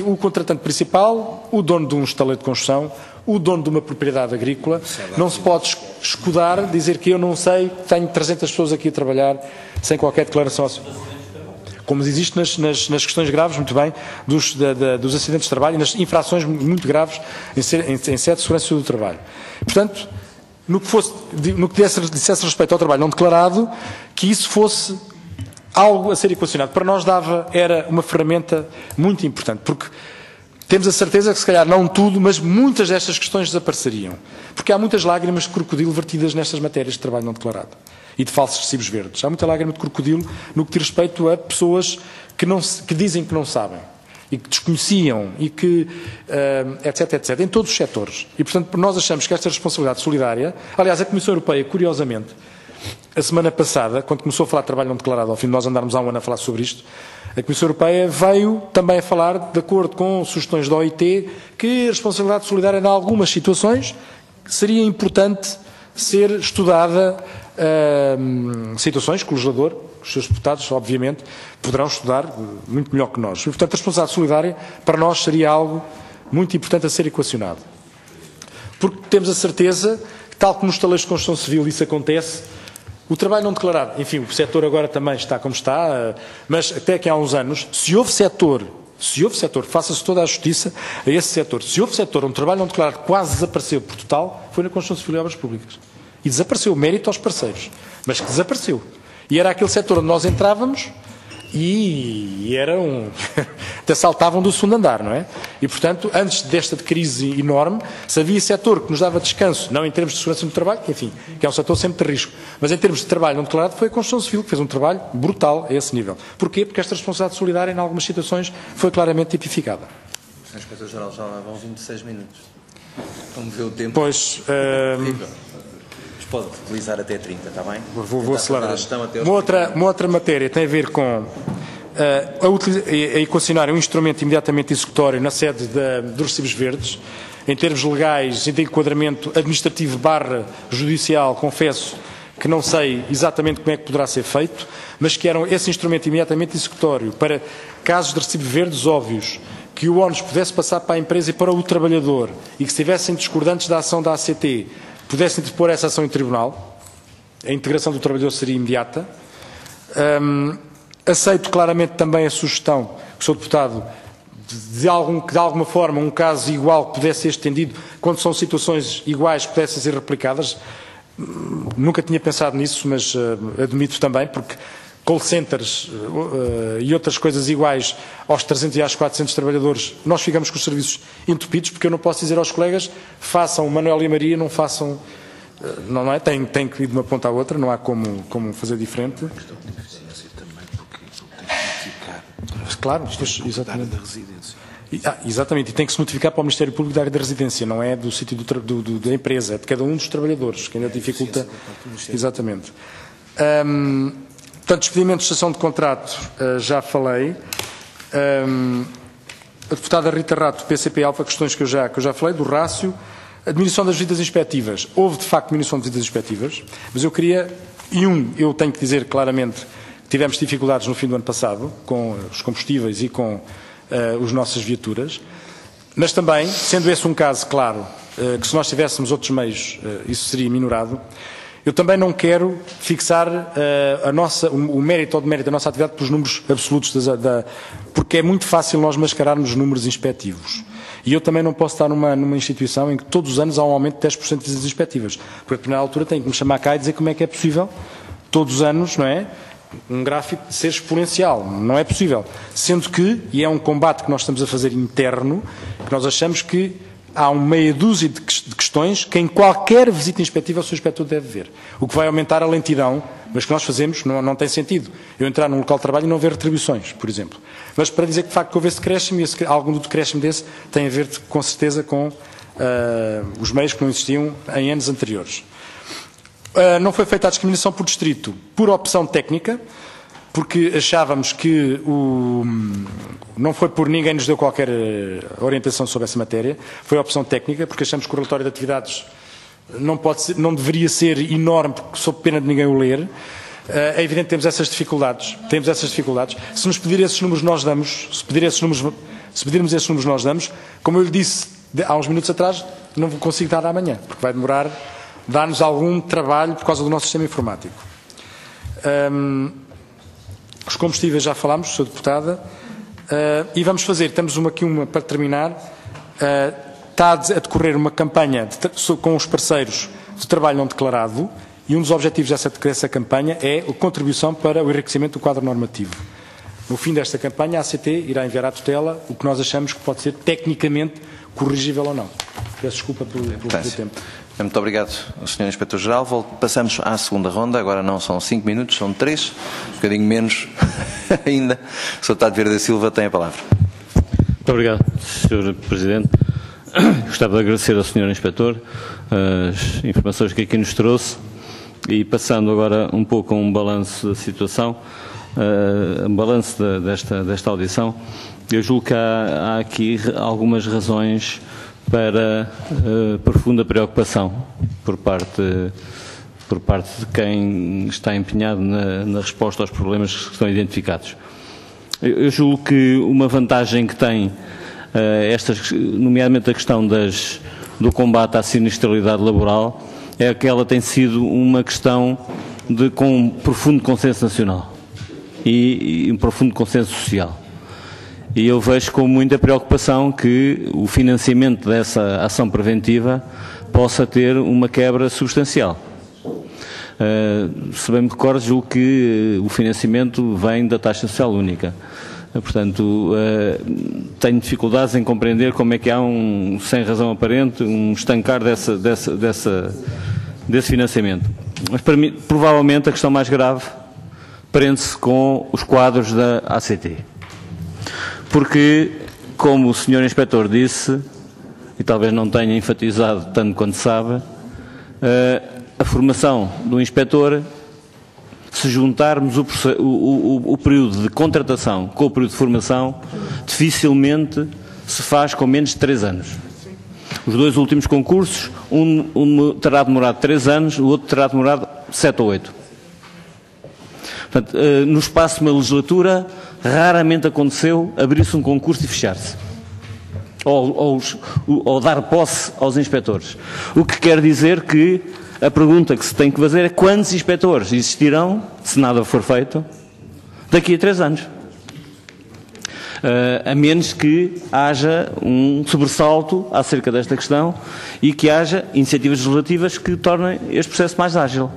o contratante principal, o dono de um estaleiro de construção, o dono de uma propriedade agrícola, não se pode escudar, dizer que eu não sei, tenho 300 pessoas aqui a trabalhar sem qualquer declaração. Como existe nas questões graves, muito bem, dos acidentes de trabalho e nas infrações muito graves em sede de segurança do trabalho. Portanto, no que dissesse respeito ao trabalho não declarado, que isso fosse algo a ser equacionado. Para nós era uma ferramenta muito importante, porque temos a certeza que, se calhar, não tudo, mas muitas destas questões desapareceriam. Porque há muitas lágrimas de crocodilo vertidas nestas matérias de trabalho não declarado. e de falsos recibos verdes. Há muita lágrima de crocodilo no que diz respeito a pessoas que dizem que não sabem e que desconheciam e que, etc, etc, em todos os setores. E, portanto, nós achamos que esta responsabilidade solidária, aliás, a Comissão Europeia, curiosamente, a semana passada, quando começou a falar de trabalho não declarado, ao fim de nós andarmos há um ano a falar sobre isto, a Comissão Europeia veio também a falar, de acordo com sugestões da OIT, que a responsabilidade solidária, em algumas situações, seria importante ser estudada, situações que o legislador, os seus deputados, obviamente, poderão estudar muito melhor que nós. E, portanto, a responsabilidade solidária, para nós, seria algo muito importante a ser equacionado. Porque temos a certeza, tal como nos taleiros de construção civil isso acontece, o trabalho não declarado, enfim, o setor agora também está como está, mas até que há uns anos, se houve setor, faça-se toda a justiça a esse setor, se houve setor onde o trabalho não declarado quase desapareceu por total, foi na construção civil e obras públicas. E desapareceu, mérito aos parceiros, mas que desapareceu. E era aquele setor onde nós entrávamos e eram até saltavam do segundo andar, não é? E, portanto, antes desta crise enorme, se havia setor que nos dava descanso, não em termos de segurança no trabalho, que, enfim, que é um setor sempre de risco, mas em termos de trabalho não declarado, foi a construção civil que fez um trabalho brutal a esse nível. Porquê? Porque esta responsabilidade solidária, em algumas situações, foi claramente tipificada. Sr. Inspetor-Geral, já vão 26 minutos. Vamos ver o tempo. Pois... Pode utilizar até 30, está bem? Vou acelerar. Uma outra matéria tem a ver com a equacionar um instrumento imediatamente executório na sede dos recibos verdes. Em termos legais e de enquadramento administrativo / judicial, confesso que não sei exatamente como é que poderá ser feito, mas que era esse instrumento imediatamente executório para casos de recibos verdes óbvios, que o ónus pudesse passar para a empresa e para o trabalhador e que estivessem discordantes da ação da ACT, pudessem interpor essa ação em tribunal, a integração do trabalhador seria imediata. Aceito claramente também a sugestão que o Sr. Deputado, de alguma forma, um caso igual que pudesse ser estendido, quando são situações iguais, pudessem ser replicadas. Nunca tinha pensado nisso, mas admito também, porque call centers e outras coisas iguais aos 300 e aos 400 trabalhadores, nós ficamos com os serviços entupidos, porque eu não posso dizer aos colegas, façam Manuel e Maria, não façam, não é? Tem que ir de uma ponta à outra, não há como fazer diferente. Claro, exatamente. Da residência. Exatamente, e tem que se notificar para o Ministério Público da área da residência, não é do sítio da empresa, é de cada um dos trabalhadores, que ainda dificulta. Exatamente. Portanto, despedimento de cessação de contrato, já falei. A deputada Rita Rato, do PCP Alfa, questões que eu já falei, do rácio. A diminuição das visitas inspectivas. Houve, de facto, diminuição de visitas inspectivas, mas eu queria, eu tenho que dizer claramente que tivemos dificuldades no fim do ano passado, com os combustíveis e com as nossas viaturas, mas também, sendo esse um caso claro, que se nós tivéssemos outros meios, isso seria minorado. Eu também não quero fixar o mérito ou demérito da nossa atividade pelos números absolutos, porque é muito fácil nós mascararmos números inspectivos. E eu também não posso estar numa instituição em que todos os anos há um aumento de 10% de visitas inspectivas. Porque a determinada altura tem que me chamar cá e dizer como é que é possível, todos os anos, não é? Um gráfico de ser exponencial. Não é possível. Sendo que, e é um combate que nós estamos a fazer interno, que nós achamos que há uma meia dúzia de questões que em qualquer visita inspectiva o seu inspetor deve ver. O que vai aumentar a lentidão, mas que nós fazemos não tem sentido. Eu entrar num local de trabalho e não ver retribuições, por exemplo. Mas para dizer que de facto houve esse decréscimo, e algum do decréscimo desse tem a ver com certeza com os meios que não existiam em anos anteriores. Não foi feita a discriminação por distrito por opção técnica, porque achávamos que não foi por ninguém nos deu qualquer orientação sobre essa matéria, foi a opção técnica, porque achamos que o relatório de atividades não deveria ser enorme, porque sob pena de ninguém o ler. É evidente que temos essas dificuldades. Se nos pedir esses números, nós damos. Se pedirmos esses números, nós damos. Como eu lhe disse há uns minutos atrás, não consigo dar amanhã, porque vai demorar, dar-nos algum trabalho por causa do nosso sistema informático. Os combustíveis já falámos, Sra. Deputada, e vamos fazer, temos aqui uma para terminar, está a decorrer uma campanha com os parceiros de trabalho não declarado, e um dos objetivos dessa campanha é a contribuição para o enriquecimento do quadro normativo. No fim desta campanha, a ACT irá enviar à tutela o que nós achamos que pode ser tecnicamente corrigível ou não. Peço desculpa pelo tempo. Muito obrigado, Sr. Inspetor-Geral. Passamos à segunda ronda. Agora não são 5 minutos, são 3. Um bocadinho menos ainda. O Sr. Deputado Vieira da Silva tem a palavra. Muito obrigado, Sr. Presidente. Gostava de agradecer ao Sr. Inspetor as informações que aqui nos trouxe e passando agora um pouco a um balanço da situação, um balanço desta audição. Eu julgo que há aqui algumas razões para profunda preocupação por parte de quem está empenhado na resposta aos problemas que estão identificados. Eu julgo que uma vantagem que tem, nomeadamente a questão do combate à sinistralidade laboral, é que ela tem sido uma questão com um profundo consenso nacional e um profundo consenso social. E eu vejo com muita preocupação que o financiamento dessa ação preventiva possa ter uma quebra substancial. Se bem me recordo, julgo que o financiamento vem da taxa social única. Portanto, tenho dificuldades em compreender como é que há sem razão aparente, um estancar desse financiamento. Mas para mim, provavelmente, a questão mais grave prende-se com os quadros da ACT. Porque, como o Sr. Inspetor disse, e talvez não tenha enfatizado tanto quanto sabe, a formação do Inspetor, se juntarmos o período de contratação com o período de formação, dificilmente se faz com menos de 3 anos. Os 2 últimos concursos, um terá demorado 3 anos, o outro terá demorado 7 ou 8. Portanto, no espaço de uma legislatura, raramente aconteceu abrir-se um concurso e fechar-se. Ou dar posse aos inspectores. O que quer dizer que a pergunta que se tem que fazer é quantos inspectores existirão, se nada for feito, daqui a 3 anos. A menos que haja um sobressalto acerca desta questão e que haja iniciativas legislativas que tornem este processo mais ágil.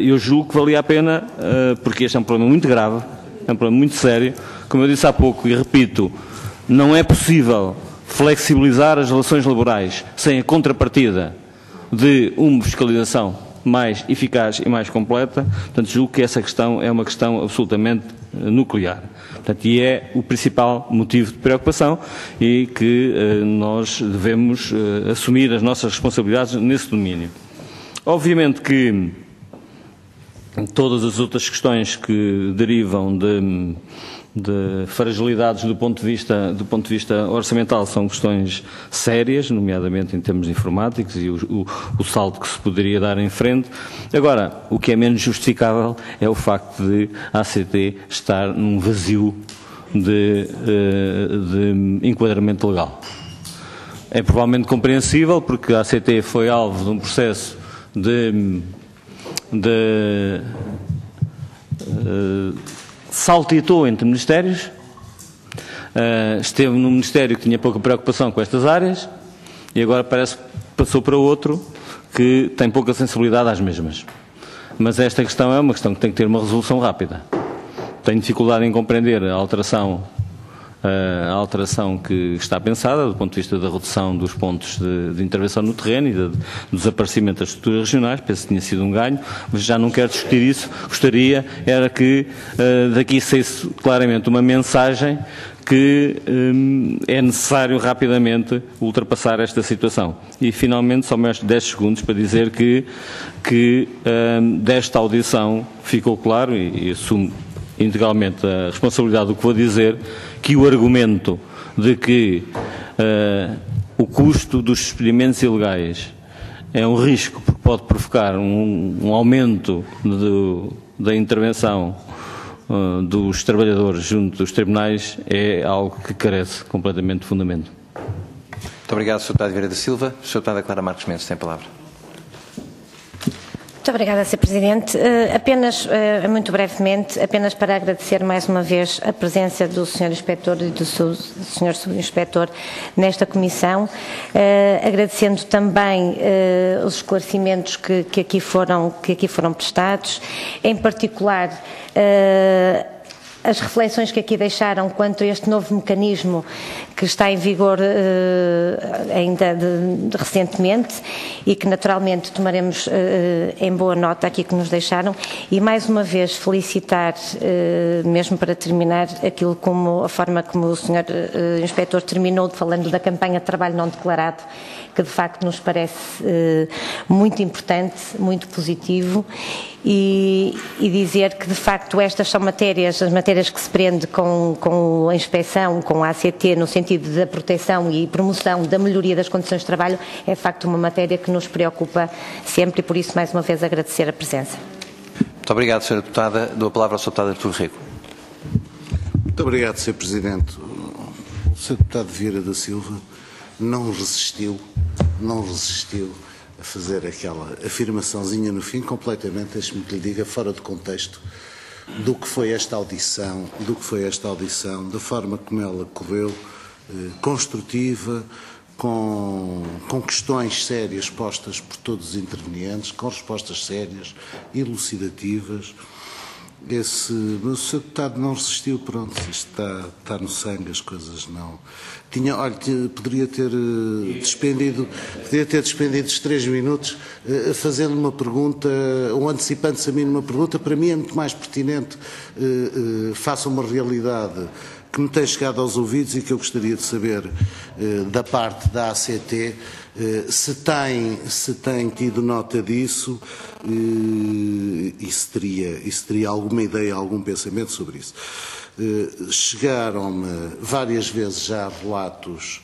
Eu julgo que valia a pena, porque este é um problema muito grave, é um problema muito sério. Como eu disse há pouco e repito, não é possível flexibilizar as relações laborais sem a contrapartida de uma fiscalização mais eficaz e mais completa. Portanto, julgo que essa questão é uma questão absolutamente nuclear. Portanto, e é o principal motivo de preocupação e que nós devemos assumir as nossas responsabilidades nesse domínio. Obviamente que todas as outras questões que derivam de fragilidades do ponto de vista orçamental são questões sérias, nomeadamente em termos informáticos e o salto que se poderia dar em frente. Agora, o que é menos justificável é o facto de a ACT estar num vazio de enquadramento legal. É provavelmente compreensível porque a ACT foi alvo de um processo saltitou entre ministérios, esteve num ministério que tinha pouca preocupação com estas áreas e agora parece que passou para outro que tem pouca sensibilidade às mesmas. Mas esta questão é uma questão que tem que ter uma resolução rápida. Tenho dificuldade em compreender a alteração que está pensada do ponto de vista da redução dos pontos de intervenção no terreno e do desaparecimento das estruturas regionais. Penso que tinha sido um ganho, mas já não quero discutir isso. Gostaria era que daqui saísse claramente uma mensagem que é necessário rapidamente ultrapassar esta situação. E finalmente, só mais 10 segundos para dizer que desta audição ficou claro, e assumo integralmente a responsabilidade do que vou dizer, que o argumento de que o custo dos experimentos ilegais é um risco porque pode provocar um aumento da intervenção dos trabalhadores junto dos tribunais é algo que carece completamente de fundamento. Muito obrigado, Sr. Deputado Vieira da Silva. Sr. Deputada Clara Marques Mendes tem a palavra. Muito obrigada, Sr. Presidente. Apenas, muito brevemente, apenas para agradecer mais uma vez a presença do Sr. Inspetor e do Sr. Subinspetor nesta comissão, agradecendo também os esclarecimentos que aqui foram prestados, em particular as reflexões que aqui deixaram quanto a este novo mecanismo que está em vigor ainda recentemente e que naturalmente tomaremos em boa nota aqui que nos deixaram, e mais uma vez felicitar, mesmo para terminar, a forma como o Sr. Inspetor terminou falando da campanha de trabalho não declarado, que de facto nos parece muito importante, muito positivo, e dizer que de facto estas são as matérias que se prende com a inspeção, com a ACT, no sentido da proteção e promoção da melhoria das condições de trabalho, é de facto uma matéria que nos preocupa sempre, e por isso mais uma vez agradecer a presença. Muito obrigado, Sra. Deputada. Dou a palavra ao Sr. Deputado Artur Rego. Muito obrigado, Sr. Presidente. O Sr. Deputado Vieira da Silva não resistiu a fazer aquela afirmaçãozinha no fim, completamente, deixe-me que lhe diga, fora de contexto do que foi esta audição, da forma como ela correu, construtiva, com questões sérias postas por todos os intervenientes, com respostas sérias, elucidativas. O Sr. Deputado não resistiu, pronto, isto está no sangue, as coisas não... poderia ter despendido os 3 minutos fazendo uma pergunta, ou antecipando-se a mim numa pergunta. Para mim é muito mais pertinente, face a uma realidade que me tem chegado aos ouvidos e que eu gostaria de saber da parte da ACT, se tem tido nota disso e se teria alguma ideia, algum pensamento sobre isso. Chegaram-me várias vezes já relatos,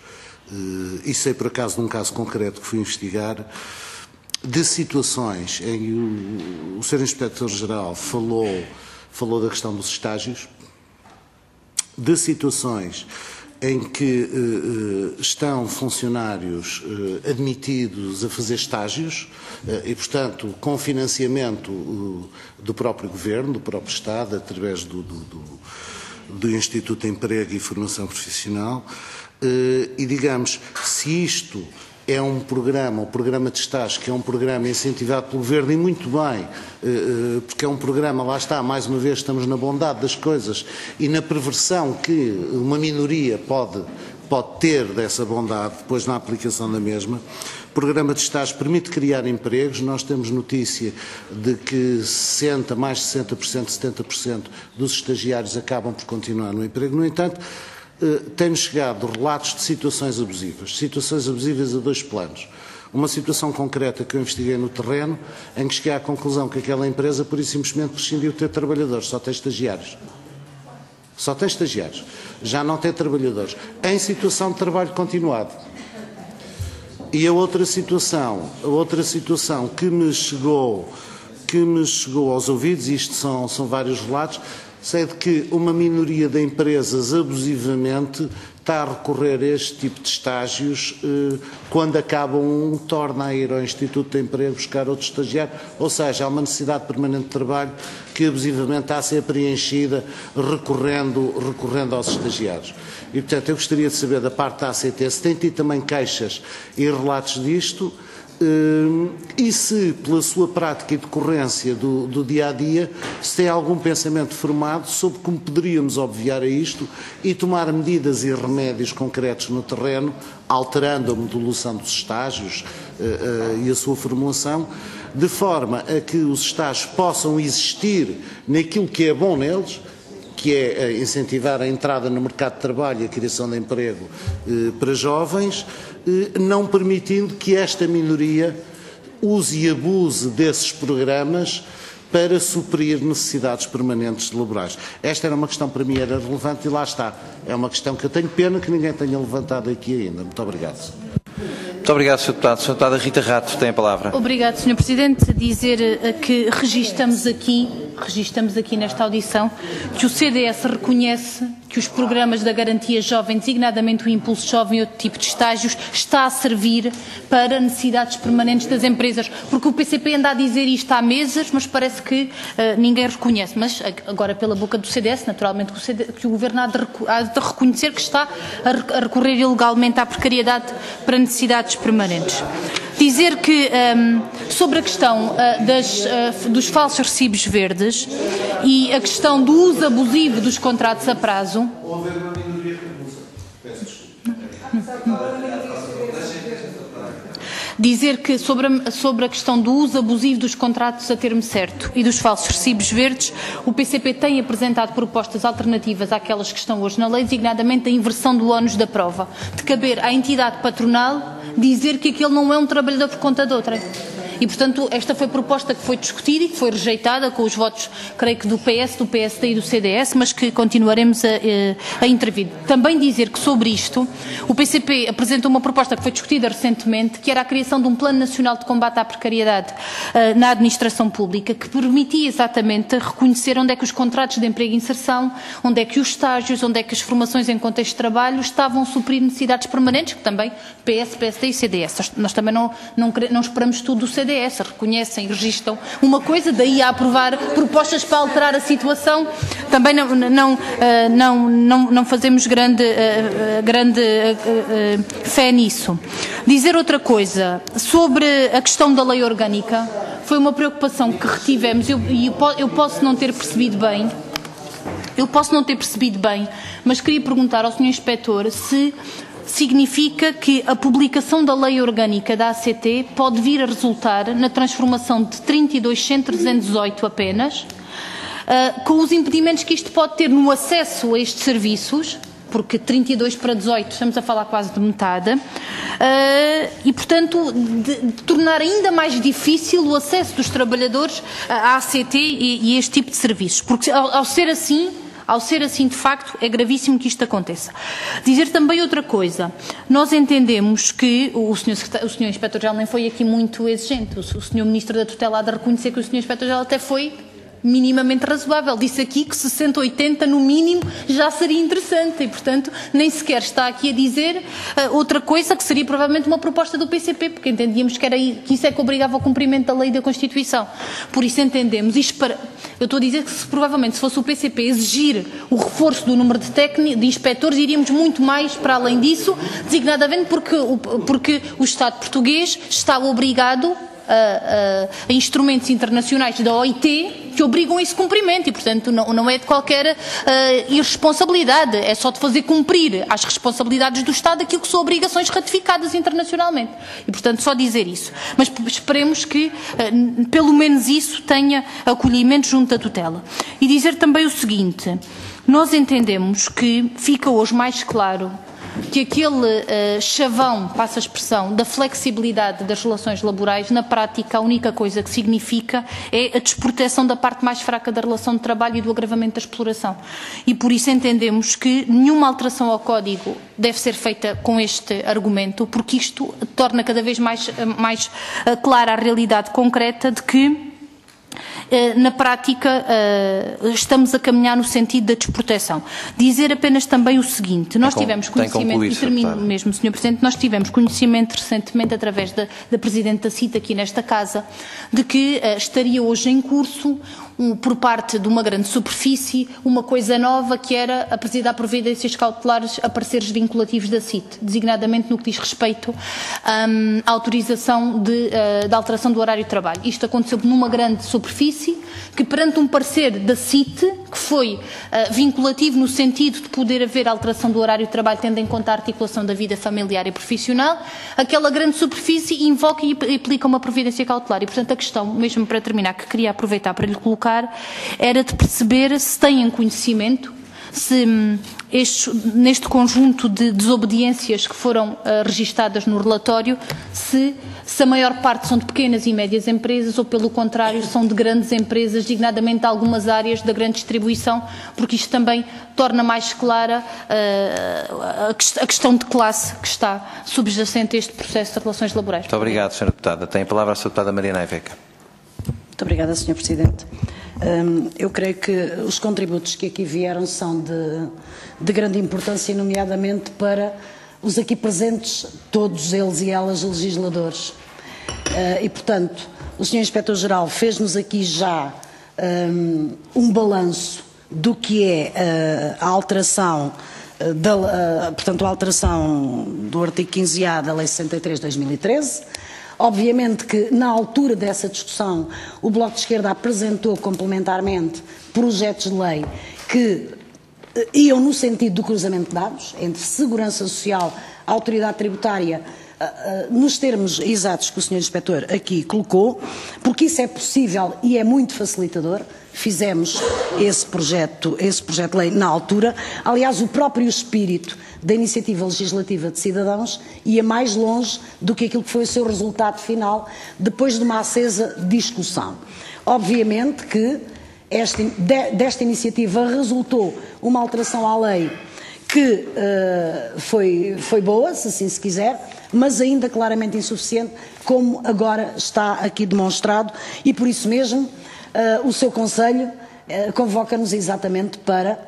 e sei por acaso de um caso concreto que fui investigar, de situações em que o Sr. Inspetor-Geral falou da questão dos estágios, de situações em que estão funcionários admitidos a fazer estágios e, portanto, com financiamento do próprio Governo, do próprio Estado, através do Instituto de Emprego e Formação Profissional, e, digamos, se isto é um programa, o programa de estágio, que é um programa incentivado pelo Governo, e muito bem, porque é um programa, lá está, mais uma vez estamos na bondade das coisas e na perversão que uma minoria pode ter dessa bondade depois na aplicação da mesma. O programa de estágio permite criar empregos. Nós temos notícia de que mais de 60%, 70% dos estagiários acabam por continuar no emprego. No entanto, tem-nos chegado relatos de situações abusivas a 2 planos. Uma situação concreta que eu investiguei no terreno, em que cheguei à conclusão que aquela empresa, por isso simplesmente prescindiu de ter trabalhadores, só tem estagiários. Já não tem trabalhadores, em situação de trabalho continuado. E a outra situação que me chegou aos ouvidos, e isto são vários relatos, sei de que uma minoria de empresas abusivamente está a recorrer a este tipo de estágios, quando acaba torna a ir ao Instituto de Emprego buscar outro estagiário, ou seja, há uma necessidade permanente de trabalho que abusivamente está a ser preenchida recorrendo aos estagiários. E, portanto, eu gostaria de saber da parte da ACT se tem tido também queixas e relatos disto, e se, pela sua prática e decorrência do dia-a-dia, se tem algum pensamento formado sobre como poderíamos obviar a isto e tomar medidas e remédios concretos no terreno, alterando a modulação dos estágios e a sua formulação, de forma a que os estágios possam existir naquilo que é bom neles, que é incentivar a entrada no mercado de trabalho e a criação de emprego para jovens, não permitindo que esta minoria use e abuse desses programas para suprir necessidades permanentes laborais. Esta era uma questão que para mim era relevante e lá está. É uma questão que eu tenho pena que ninguém tenha levantado aqui ainda. Muito obrigado. Muito obrigado, Sr. Deputado. Sra. Deputada Rita Rato tem a palavra. Obrigado, Sr. Presidente. Dizer que registamos aqui nesta audição que o CDS reconhece que os programas da Garantia Jovem, designadamente o Impulso Jovem e outro tipo de estágios, está a servir para necessidades permanentes das empresas. Porque o PCP anda a dizer isto há meses, mas parece que ninguém reconhece. Mas agora, pela boca do CDS, naturalmente que o Governo há de reconhecer que está a recorrer ilegalmente à precariedade para necessidades permanentes. Dizer que, sobre a questão dos falsos recibos verdes e a questão do uso abusivo dos contratos a prazo... Dizer que sobre a questão do uso abusivo dos contratos a termo certo e dos falsos recibos verdes, o PCP tem apresentado propostas alternativas àquelas que estão hoje na lei, designadamente a inversão do ónus da prova, de caber à entidade patronal dizer que aquele não é um trabalhador por conta de outra. E, portanto, esta foi a proposta que foi discutida e que foi rejeitada com os votos, creio que do PS, do PSD e do CDS, mas que continuaremos a intervir. Também dizer que sobre isto o PCP apresentou uma proposta que foi discutida recentemente, que era a criação de um Plano Nacional de Combate à Precariedade na administração pública, que permitia exatamente reconhecer onde é que os contratos de emprego e inserção, onde é que os estágios, onde é que as formações em contexto de trabalho estavam a suprir necessidades permanentes, que também PS, PSD e CDS. Nós também não esperamos tudo do CDS. Reconhecem, registram uma coisa, daí a aprovar propostas para alterar a situação, também não fazemos grande fé nisso. Dizer outra coisa, sobre a questão da lei orgânica, foi uma preocupação que retivemos, e eu posso não ter percebido bem, mas queria perguntar ao Sr. Inspetor se significa que a publicação da lei orgânica da ACT pode vir a resultar na transformação de 32 centros em 18 apenas, com os impedimentos que isto pode ter no acesso a estes serviços, porque 32 para 18 estamos a falar quase de metade, e, portanto, de tornar ainda mais difícil o acesso dos trabalhadores à ACT e a este tipo de serviços, porque ao ser assim, de facto, é gravíssimo que isto aconteça. Dizer também outra coisa. Nós entendemos que o Sr. Inspetor-Geral nem foi aqui muito exigente. O Sr. Ministro da Tutela há de reconhecer que o Sr. Inspetor-Geral até foi minimamente razoável. Disse aqui que 60, 80 no mínimo já seria interessante e, portanto, nem sequer está aqui a dizer outra coisa que seria provavelmente uma proposta do PCP, porque entendíamos que isso é que obrigava ao cumprimento da lei e da Constituição. Por isso entendemos, eu estou a dizer que provavelmente se fosse o PCP exigir o reforço do número de inspectores, iríamos muito mais para além disso, designadamente porque o Estado português está obrigado a instrumentos internacionais da OIT que obrigam a esse cumprimento e, portanto, não é de qualquer irresponsabilidade, é só de fazer cumprir às responsabilidades do Estado aquilo que são obrigações ratificadas internacionalmente. E, portanto, só dizer isso. Mas esperemos que, pelo menos isso, tenha acolhimento junto da tutela. E dizer também o seguinte, nós entendemos que fica hoje mais claro que aquele chavão, passa a expressão, da flexibilidade das relações laborais, na prática, a única coisa que significa é a desproteção da parte mais fraca da relação de trabalho e do agravamento da exploração. E por isso entendemos que nenhuma alteração ao Código deve ser feita com este argumento, porque isto torna cada vez mais clara a realidade concreta de que na prática estamos a caminhar no sentido da desproteção. Dizer apenas também o seguinte, nós tivemos conhecimento, e termino mesmo, Sr. Presidente, nós tivemos conhecimento recentemente através da Presidente da CIT aqui nesta Casa, de que estaria hoje em curso, por parte de uma grande superfície, uma coisa nova que era a providências cautelares a pareceres vinculativos da CIT, designadamente no que diz respeito à autorização da alteração do horário de trabalho. Isto aconteceu numa grande superfície, que perante um parecer da CIT, que foi vinculativo no sentido de poder haver alteração do horário de trabalho tendo em conta a articulação da vida familiar e profissional, aquela grande superfície invoca e aplica uma providência cautelar. E, portanto, a questão, mesmo para terminar, que queria aproveitar para lhe colocar, era de perceber se têm conhecimento, se neste conjunto de desobediências que foram registadas no relatório, se a maior parte são de pequenas e médias empresas ou, pelo contrário, são de grandes empresas, designadamente algumas áreas da grande distribuição, porque isto também torna mais clara a questão de classe que está subjacente a este processo de relações laborais. Muito obrigado, Sra. Deputada. Tem a palavra a Sra. Deputada Mariana Aiveca. Muito obrigada, Sr. Presidente. Eu creio que os contributos que aqui vieram são de grande importância, nomeadamente para os aqui presentes, todos eles e elas legisladores. E, portanto, o Sr. Inspetor-Geral fez-nos aqui já um balanço do que é a alteração, portanto, a alteração do artigo 15A da Lei 63/2013, Obviamente que, na altura dessa discussão, o Bloco de Esquerda apresentou complementarmente projetos de lei que iam no sentido do cruzamento de dados entre Segurança Social, Autoridade Tributária, nos termos exatos que o Sr. Inspetor aqui colocou, porque isso é possível e é muito facilitador. Fizemos esse projeto de lei na altura. Aliás, o próprio espírito da iniciativa legislativa de cidadãos ia mais longe do que aquilo que foi o seu resultado final, depois de uma acesa discussão. Obviamente que desta iniciativa resultou uma alteração à lei que foi boa, se assim se quiser, mas ainda claramente insuficiente, como agora está aqui demonstrado, e por isso mesmo o seu Conselho convoca-nos exatamente para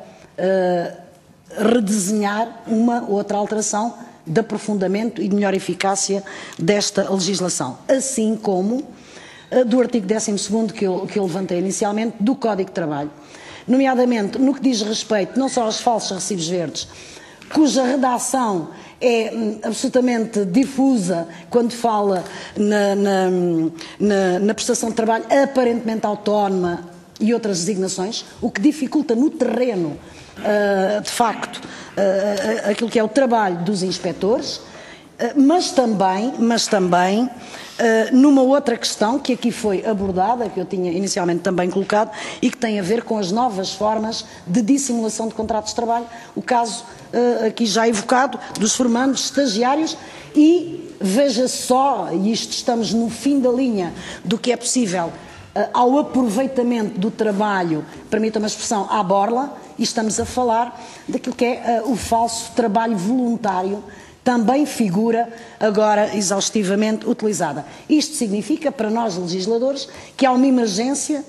redesenhar uma outra alteração de aprofundamento e de melhor eficácia desta legislação, assim como do artigo 12º que eu levantei inicialmente, do Código de Trabalho, nomeadamente no que diz respeito não só aos falsos recibos verdes, cuja redação é absolutamente difusa quando fala na prestação de trabalho aparentemente autónoma e outras designações, o que dificulta no terreno, de facto, aquilo que é o trabalho dos inspectores, mas também numa outra questão que aqui foi abordada, que eu tinha inicialmente também colocado, e que tem a ver com as novas formas de dissimulação de contratos de trabalho, o caso aqui já evocado dos formandos estagiários, e veja só, e isto estamos no fim da linha do que é possível, ao aproveitamento do trabalho, permita uma expressão, à borla, e estamos a falar daquilo que é o falso trabalho voluntário, também figura agora exaustivamente utilizada. Isto significa, para nós legisladores, que há uma emergência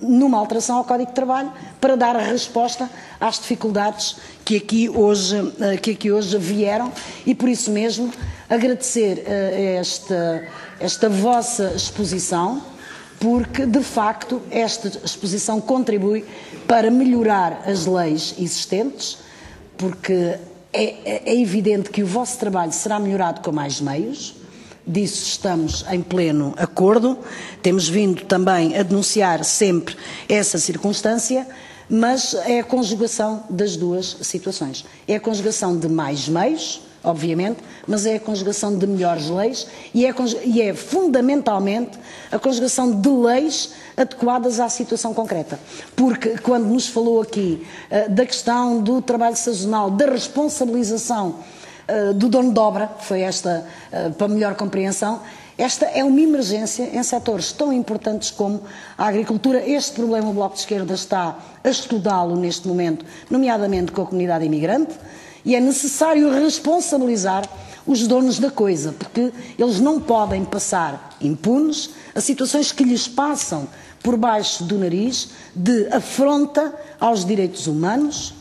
numa alteração ao Código de Trabalho para dar a resposta às dificuldades que aqui hoje vieram, e por isso mesmo agradecer esta vossa exposição, porque de facto esta exposição contribui para melhorar as leis existentes, porque é evidente que o vosso trabalho será melhorado com mais meios, disso estamos em pleno acordo, temos vindo também a denunciar sempre essa circunstância, mas é a conjugação das duas situações. É a conjugação de mais meios, obviamente, mas é a conjugação de melhores leis e é fundamentalmente a conjugação de leis adequadas à situação concreta. Porque quando nos falou aqui da questão do trabalho sazonal, da responsabilização do dono de obra, foi esta para melhor compreensão, esta é uma emergência em setores tão importantes como a agricultura. Este problema o Bloco de Esquerda está a estudá-lo neste momento, nomeadamente com a comunidade imigrante, e é necessário responsabilizar os donos da coisa, porque eles não podem passar impunes a situações que lhes passam por baixo do nariz de afronta aos direitos humanos,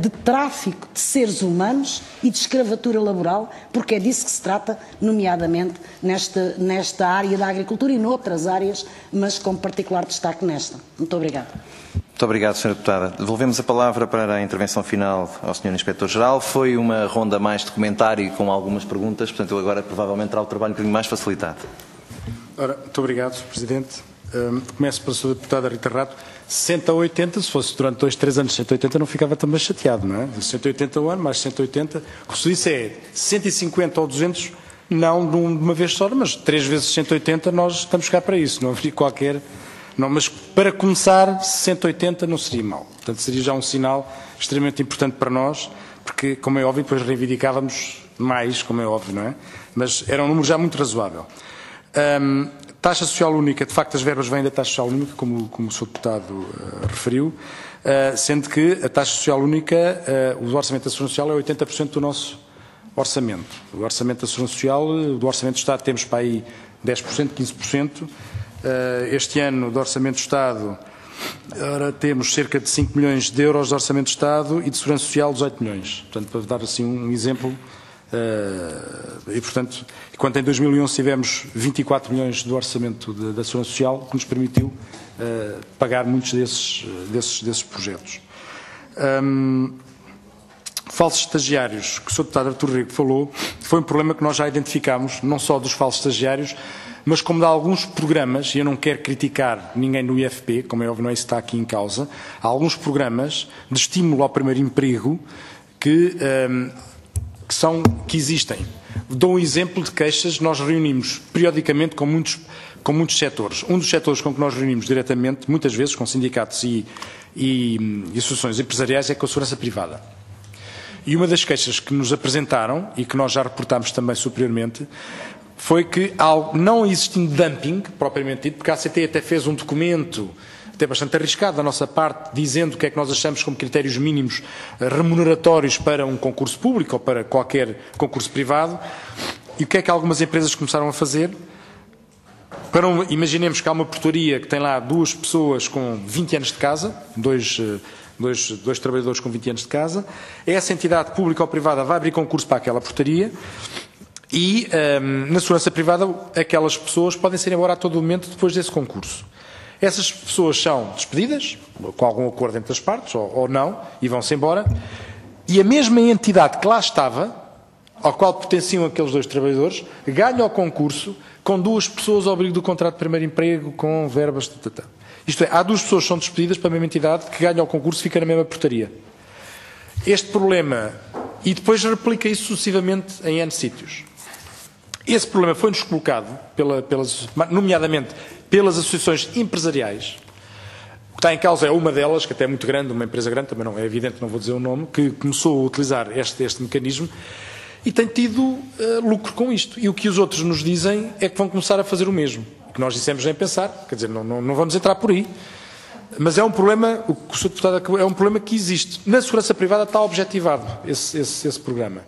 de tráfico de seres humanos e de escravatura laboral, porque é disso que se trata, nomeadamente nesta área da agricultura e noutras áreas, mas com particular destaque nesta. Muito obrigada. Muito obrigado, Sra. Deputada. Devolvemos a palavra para a intervenção final ao Sr. Inspetor-Geral. Foi uma ronda mais de comentário e com algumas perguntas, portanto, ele agora provavelmente terá o trabalho um bocadinho mais facilitado. Ora, muito obrigado, Sr. Presidente. Começo pela Sra. Deputada Rita Rato. 60 a 80, se fosse durante 2, 3 anos 180, não ficava também chateado, não é? 180 ao ano, mais 180. O que se disse é 150 ou 200, não de uma vez só, mas 3 vezes 180 nós estamos cá para isso, não haveria qualquer... Não, mas para começar, 180 não seria mau. Portanto, seria já um sinal extremamente importante para nós, porque, como é óbvio, depois reivindicávamos mais, como é óbvio, não é? Mas era um número já muito razoável. Taxa social única, de facto as verbas vêm da taxa social única, como o Sr. Deputado referiu, sendo que a taxa social única, o orçamento da Segurança Social é 80% do nosso orçamento. O orçamento da Segurança Social, do orçamento do Estado temos para aí 10%, 15%. Este ano do orçamento do Estado temos cerca de 5 milhões de euros de orçamento do Estado e de Segurança Social 18 milhões. Portanto, para dar assim um exemplo... e, portanto, enquanto em 2011 tivemos 24 milhões do orçamento da Segurança Social, que nos permitiu pagar muitos desses projetos. falsos estagiários, que o Sr. Deputado Artur Rego falou, foi um problema que nós já identificámos, não só dos falsos estagiários, mas como de alguns programas, e eu não quero criticar ninguém no IFP, como é óbvio, não é isso que está aqui em causa, há alguns programas de estímulo ao primeiro emprego que existem. Dou um exemplo de queixas, nós reunimos periodicamente com muitos setores. Um dos setores com que nós reunimos diretamente, muitas vezes com sindicatos e associações empresariais, é com a segurança privada. E uma das queixas que nos apresentaram, e que nós já reportámos também superiormente, foi que, não existindo dumping, propriamente dito, porque a ACT até fez um documento, até bastante arriscado da nossa parte, dizendo o que é que nós achamos como critérios mínimos remuneratórios para um concurso público ou para qualquer concurso privado. E o que é que algumas empresas começaram a fazer? Imaginemos que há uma portaria que tem lá 2 pessoas com 20 anos de casa, dois trabalhadores com 20 anos de casa, essa entidade pública ou privada vai abrir concurso para aquela portaria e, na segurança privada, aquelas pessoas podem ser embora a todo momento depois desse concurso. Essas pessoas são despedidas, com algum acordo entre as partes, ou não, e vão-se embora, e a mesma entidade que lá estava, ao qual pertenciam aqueles 2 trabalhadores, ganha o concurso com 2 pessoas ao abrigo do contrato de primeiro emprego, com verbas... Isto é, há 2 pessoas que são despedidas para a mesma entidade que ganha o concurso e fica na mesma portaria. Este problema, e depois replica isso sucessivamente em N sítios. Esse problema foi-nos colocado, nomeadamente pelas associações empresariais. O que está em causa é uma delas, que até é muito grande, uma empresa grande, também não é evidente, não vou dizer o nome, que começou a utilizar este mecanismo e tem tido lucro com isto. E o que os outros nos dizem é que vão começar a fazer o mesmo. O que nós dissemos nem pensar, quer dizer, não vamos entrar por aí. Mas é um problema, o que o Sr. Deputado é um problema que existe. Na segurança privada está objetivado esse programa.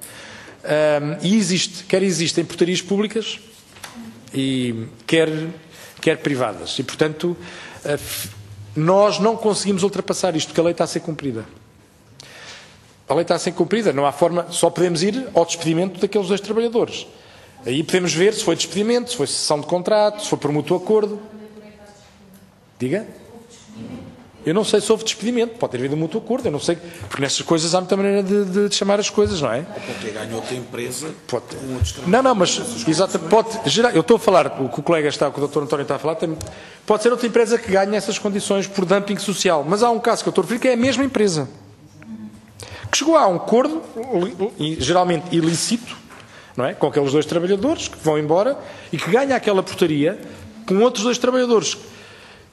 E existe em portarias públicas e quer privadas. E, portanto, nós não conseguimos ultrapassar isto, porque a lei está a ser cumprida. A lei está a ser cumprida, não há forma, só podemos ir ao despedimento daqueles 2 trabalhadores. Aí podemos ver se foi despedimento, se foi cessão de contrato, se foi por mútuo acordo. Diga? Eu não sei se houve despedimento, pode ter havido um mútuo acordo, eu não sei, porque nestas coisas há muita maneira de chamar as coisas, não é? Pode ter ganho outra empresa, Não, mas, exato, pode gerar, eu estou a falar, o que o colega está, o que o Dr. António está a falar, pode ser outra empresa que ganhe essas condições por dumping social, mas há um caso que eu estou a referir que é a mesma empresa, que chegou a um acordo, geralmente ilícito, não é? Com aqueles 2 trabalhadores que vão embora e que ganha aquela portaria com outros 2 trabalhadores.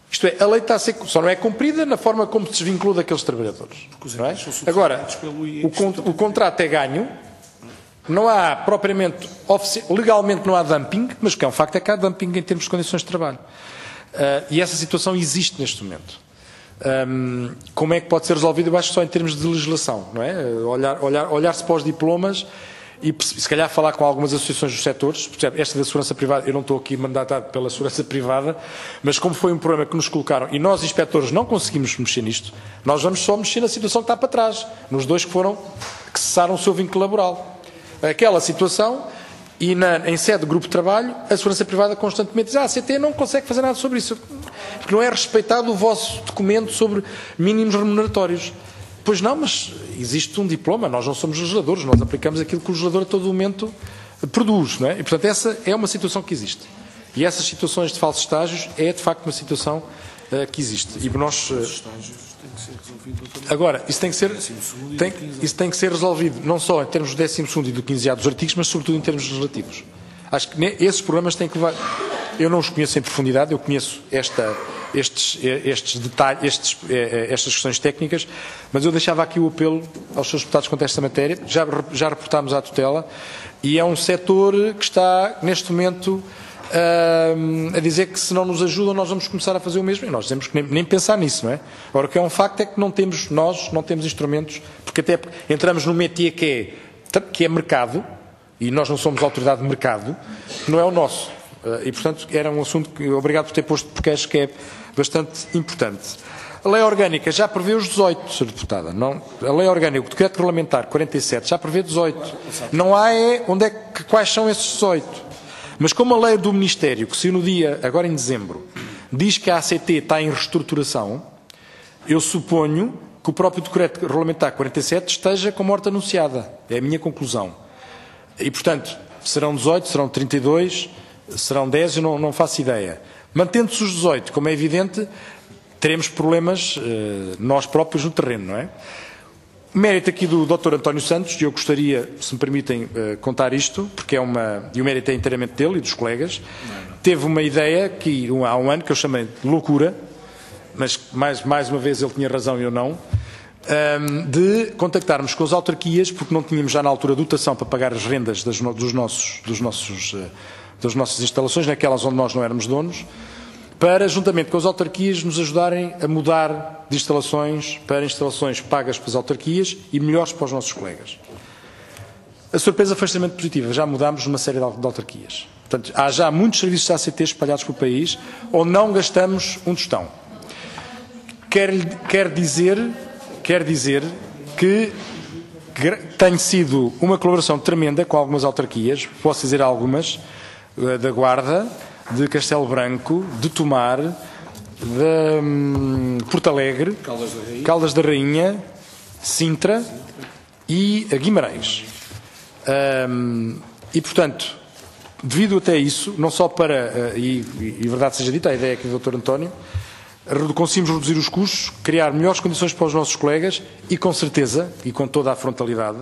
Isto é, a lei está a ser, só não é cumprida na forma como se desvinculou daqueles trabalhadores. Não é? Agora, o contrato é ganho, não há propriamente, legalmente não há dumping, mas o que é um facto é que há dumping em termos de condições de trabalho. E essa situação existe neste momento. Como é que pode ser resolvido? Eu acho que só em termos de legislação, não é? Olhar-se para os diplomas e se calhar falar com algumas associações dos setores, por exemplo, esta da segurança privada, eu não estou aqui mandatado pela segurança privada, mas como foi um problema que nos colocaram, e nós, inspectores, não conseguimos mexer nisto, nós vamos só mexer na situação que está para trás, nos 2 que cessaram o seu vínculo laboral. Aquela situação, e em sede do grupo de trabalho, a segurança privada constantemente diz, a ACT não consegue fazer nada sobre isso, porque não é respeitado o vosso documento sobre mínimos remuneratórios. Pois não, mas existe um diploma, nós não somos legisladores, nós aplicamos aquilo que o legislador a todo momento produz, não é? E, portanto, essa é uma situação que existe. E essas situações de falsos estágios é, de facto, uma situação que existe. E nós... Agora, isso tem que ser resolvido, não só em termos do 12º e do 15º dos artigos, mas sobretudo em termos legislativos. Acho que esses problemas têm que levar... Eu não os conheço em profundidade, eu conheço estes detalhes, estas questões técnicas, mas eu deixava aqui o apelo aos seus deputados quanto a esta matéria. Já reportámos à tutela e é um setor que está, neste momento, a dizer que se não nos ajudam nós vamos começar a fazer o mesmo e nós temos que nem pensar nisso, não é? Agora, o que é um facto é que nós não temos instrumentos, porque até entramos num métier que é mercado e nós não somos autoridade de mercado, não é o nosso. E, portanto, era um assunto que, obrigado por ter posto, porque acho que é bastante importante. A lei orgânica já prevê os 18, Sr. Deputada. Não, a lei orgânica, o decreto regulamentar 47, já prevê 18. Não há quais são esses 18. Mas como a lei do Ministério, que saiu no dia, agora em dezembro, diz que a ACT está em reestruturação, eu suponho que que o próprio decreto regulamentar 47 esteja com morte anunciada. É a minha conclusão. E, portanto, serão 18, serão 32, serão 10, eu não faço ideia. Mantendo-se os 18, como é evidente, teremos problemas nós próprios no terreno, não é? Mérito aqui do Dr. António Santos, e eu gostaria, se me permitem, contar isto, porque e o mérito é inteiramente dele e dos colegas. Teve uma ideia que há um ano que eu chamei de loucura, mas mais uma vez ele tinha razão e eu não, de contactarmos com as autarquias, porque não tínhamos já na altura dotação para pagar as rendas das nossas instalações, naquelas onde nós não éramos donos, para, juntamente com as autarquias, nos ajudarem a mudar de instalações para instalações pagas pelas autarquias e melhores para os nossos colegas. A surpresa foi extremamente positiva. Já mudámos uma série de autarquias. Portanto, há já muitos serviços da ACT espalhados pelo país onde não gastamos um tostão. Quer dizer que tem sido uma colaboração tremenda com algumas autarquias, posso dizer algumas, da Guarda, de Castelo Branco, de Tomar, de Porto Alegre, Caldas da Rainha, Sintra e Guimarães. E, portanto, devido até isso, não só para, e verdade seja dita, a ideia aqui do Dr. António, conseguimos reduzir os custos, criar melhores condições para os nossos colegas e, com certeza, e com toda a frontalidade,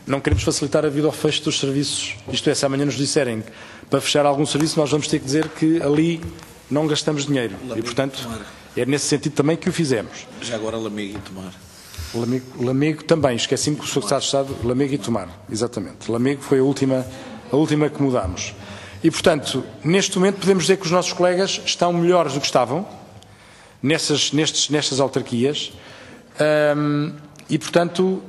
não queremos facilitar a vida ao fecho dos serviços. Isto é, se amanhã nos disserem que para fechar algum serviço nós vamos ter que dizer que ali não gastamos dinheiro. E, portanto, é nesse sentido também que o fizemos. Já agora Lamego e Tomar. Lamego também, esqueci-me que o Sr. Secretário de Estado, Lamego e Tomar, exatamente. Lamego foi a última que mudámos. E, portanto, neste momento podemos dizer que os nossos colegas estão melhores do que estavam nestas autarquias. E, portanto,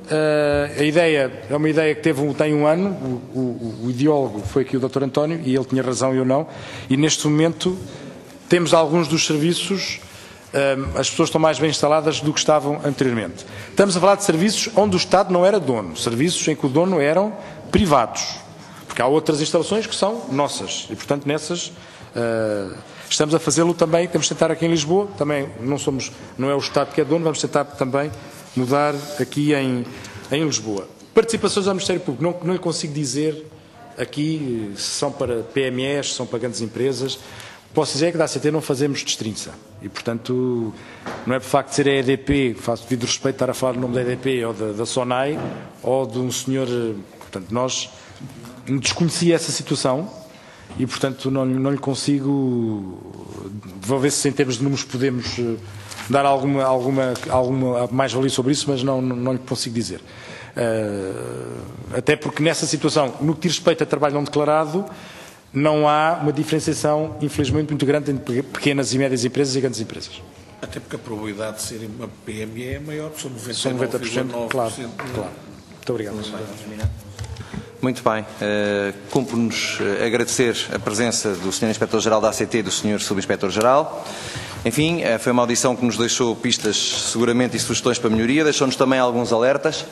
a ideia é uma ideia que tem um ano, o ideólogo foi aqui o Dr. António, e ele tinha razão e eu não, e neste momento temos alguns dos serviços, as pessoas estão mais bem instaladas do que estavam anteriormente. Estamos a falar de serviços onde o Estado não era dono, serviços em que o dono eram privados, porque há outras instalações que são nossas, e, portanto, nessas estamos a fazê-lo também, temos de tentar aqui em Lisboa, também não é o Estado que é dono, vamos tentar também mudar aqui em Lisboa. Participações ao Ministério Público, não lhe consigo dizer aqui se são para PMEs, se são para grandes empresas. Posso dizer que da ACT não fazemos destrinça e, portanto, não é por facto de ser a EDP, faço devido respeito estar a falar no nome da EDP ou da SONAI ou de um senhor, portanto, nós desconhecia essa situação e, portanto, não lhe consigo, vou ver se em termos de números podemos dar alguma mais-valia sobre isso, mas não lhe consigo dizer. Até porque nessa situação, no que diz respeito a trabalho não declarado, não há uma diferenciação, infelizmente, muito grande entre pequenas e médias empresas e grandes empresas. Até porque a probabilidade de ser uma PME é maior, são 90%. Claro. Muito obrigado. Muito bem. Cumpre-nos agradecer a presença do Sr. Inspetor-Geral da ACT e do Sr. Subinspetor-Geral. Enfim, foi uma audição que nos deixou pistas seguramente e sugestões para melhoria, deixou-nos também alguns alertas,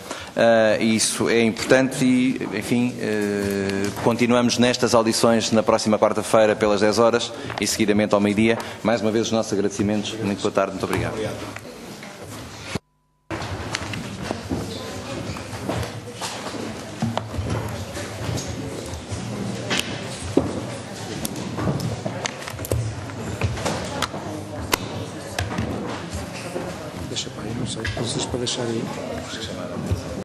e isso é importante e, enfim, continuamos nestas audições na próxima quarta-feira pelas 10 horas e seguidamente ao meio-dia. Mais uma vez os nossos agradecimentos. Muito boa tarde, muito obrigado. Deixa para aí, não sei, vocês para deixar aí.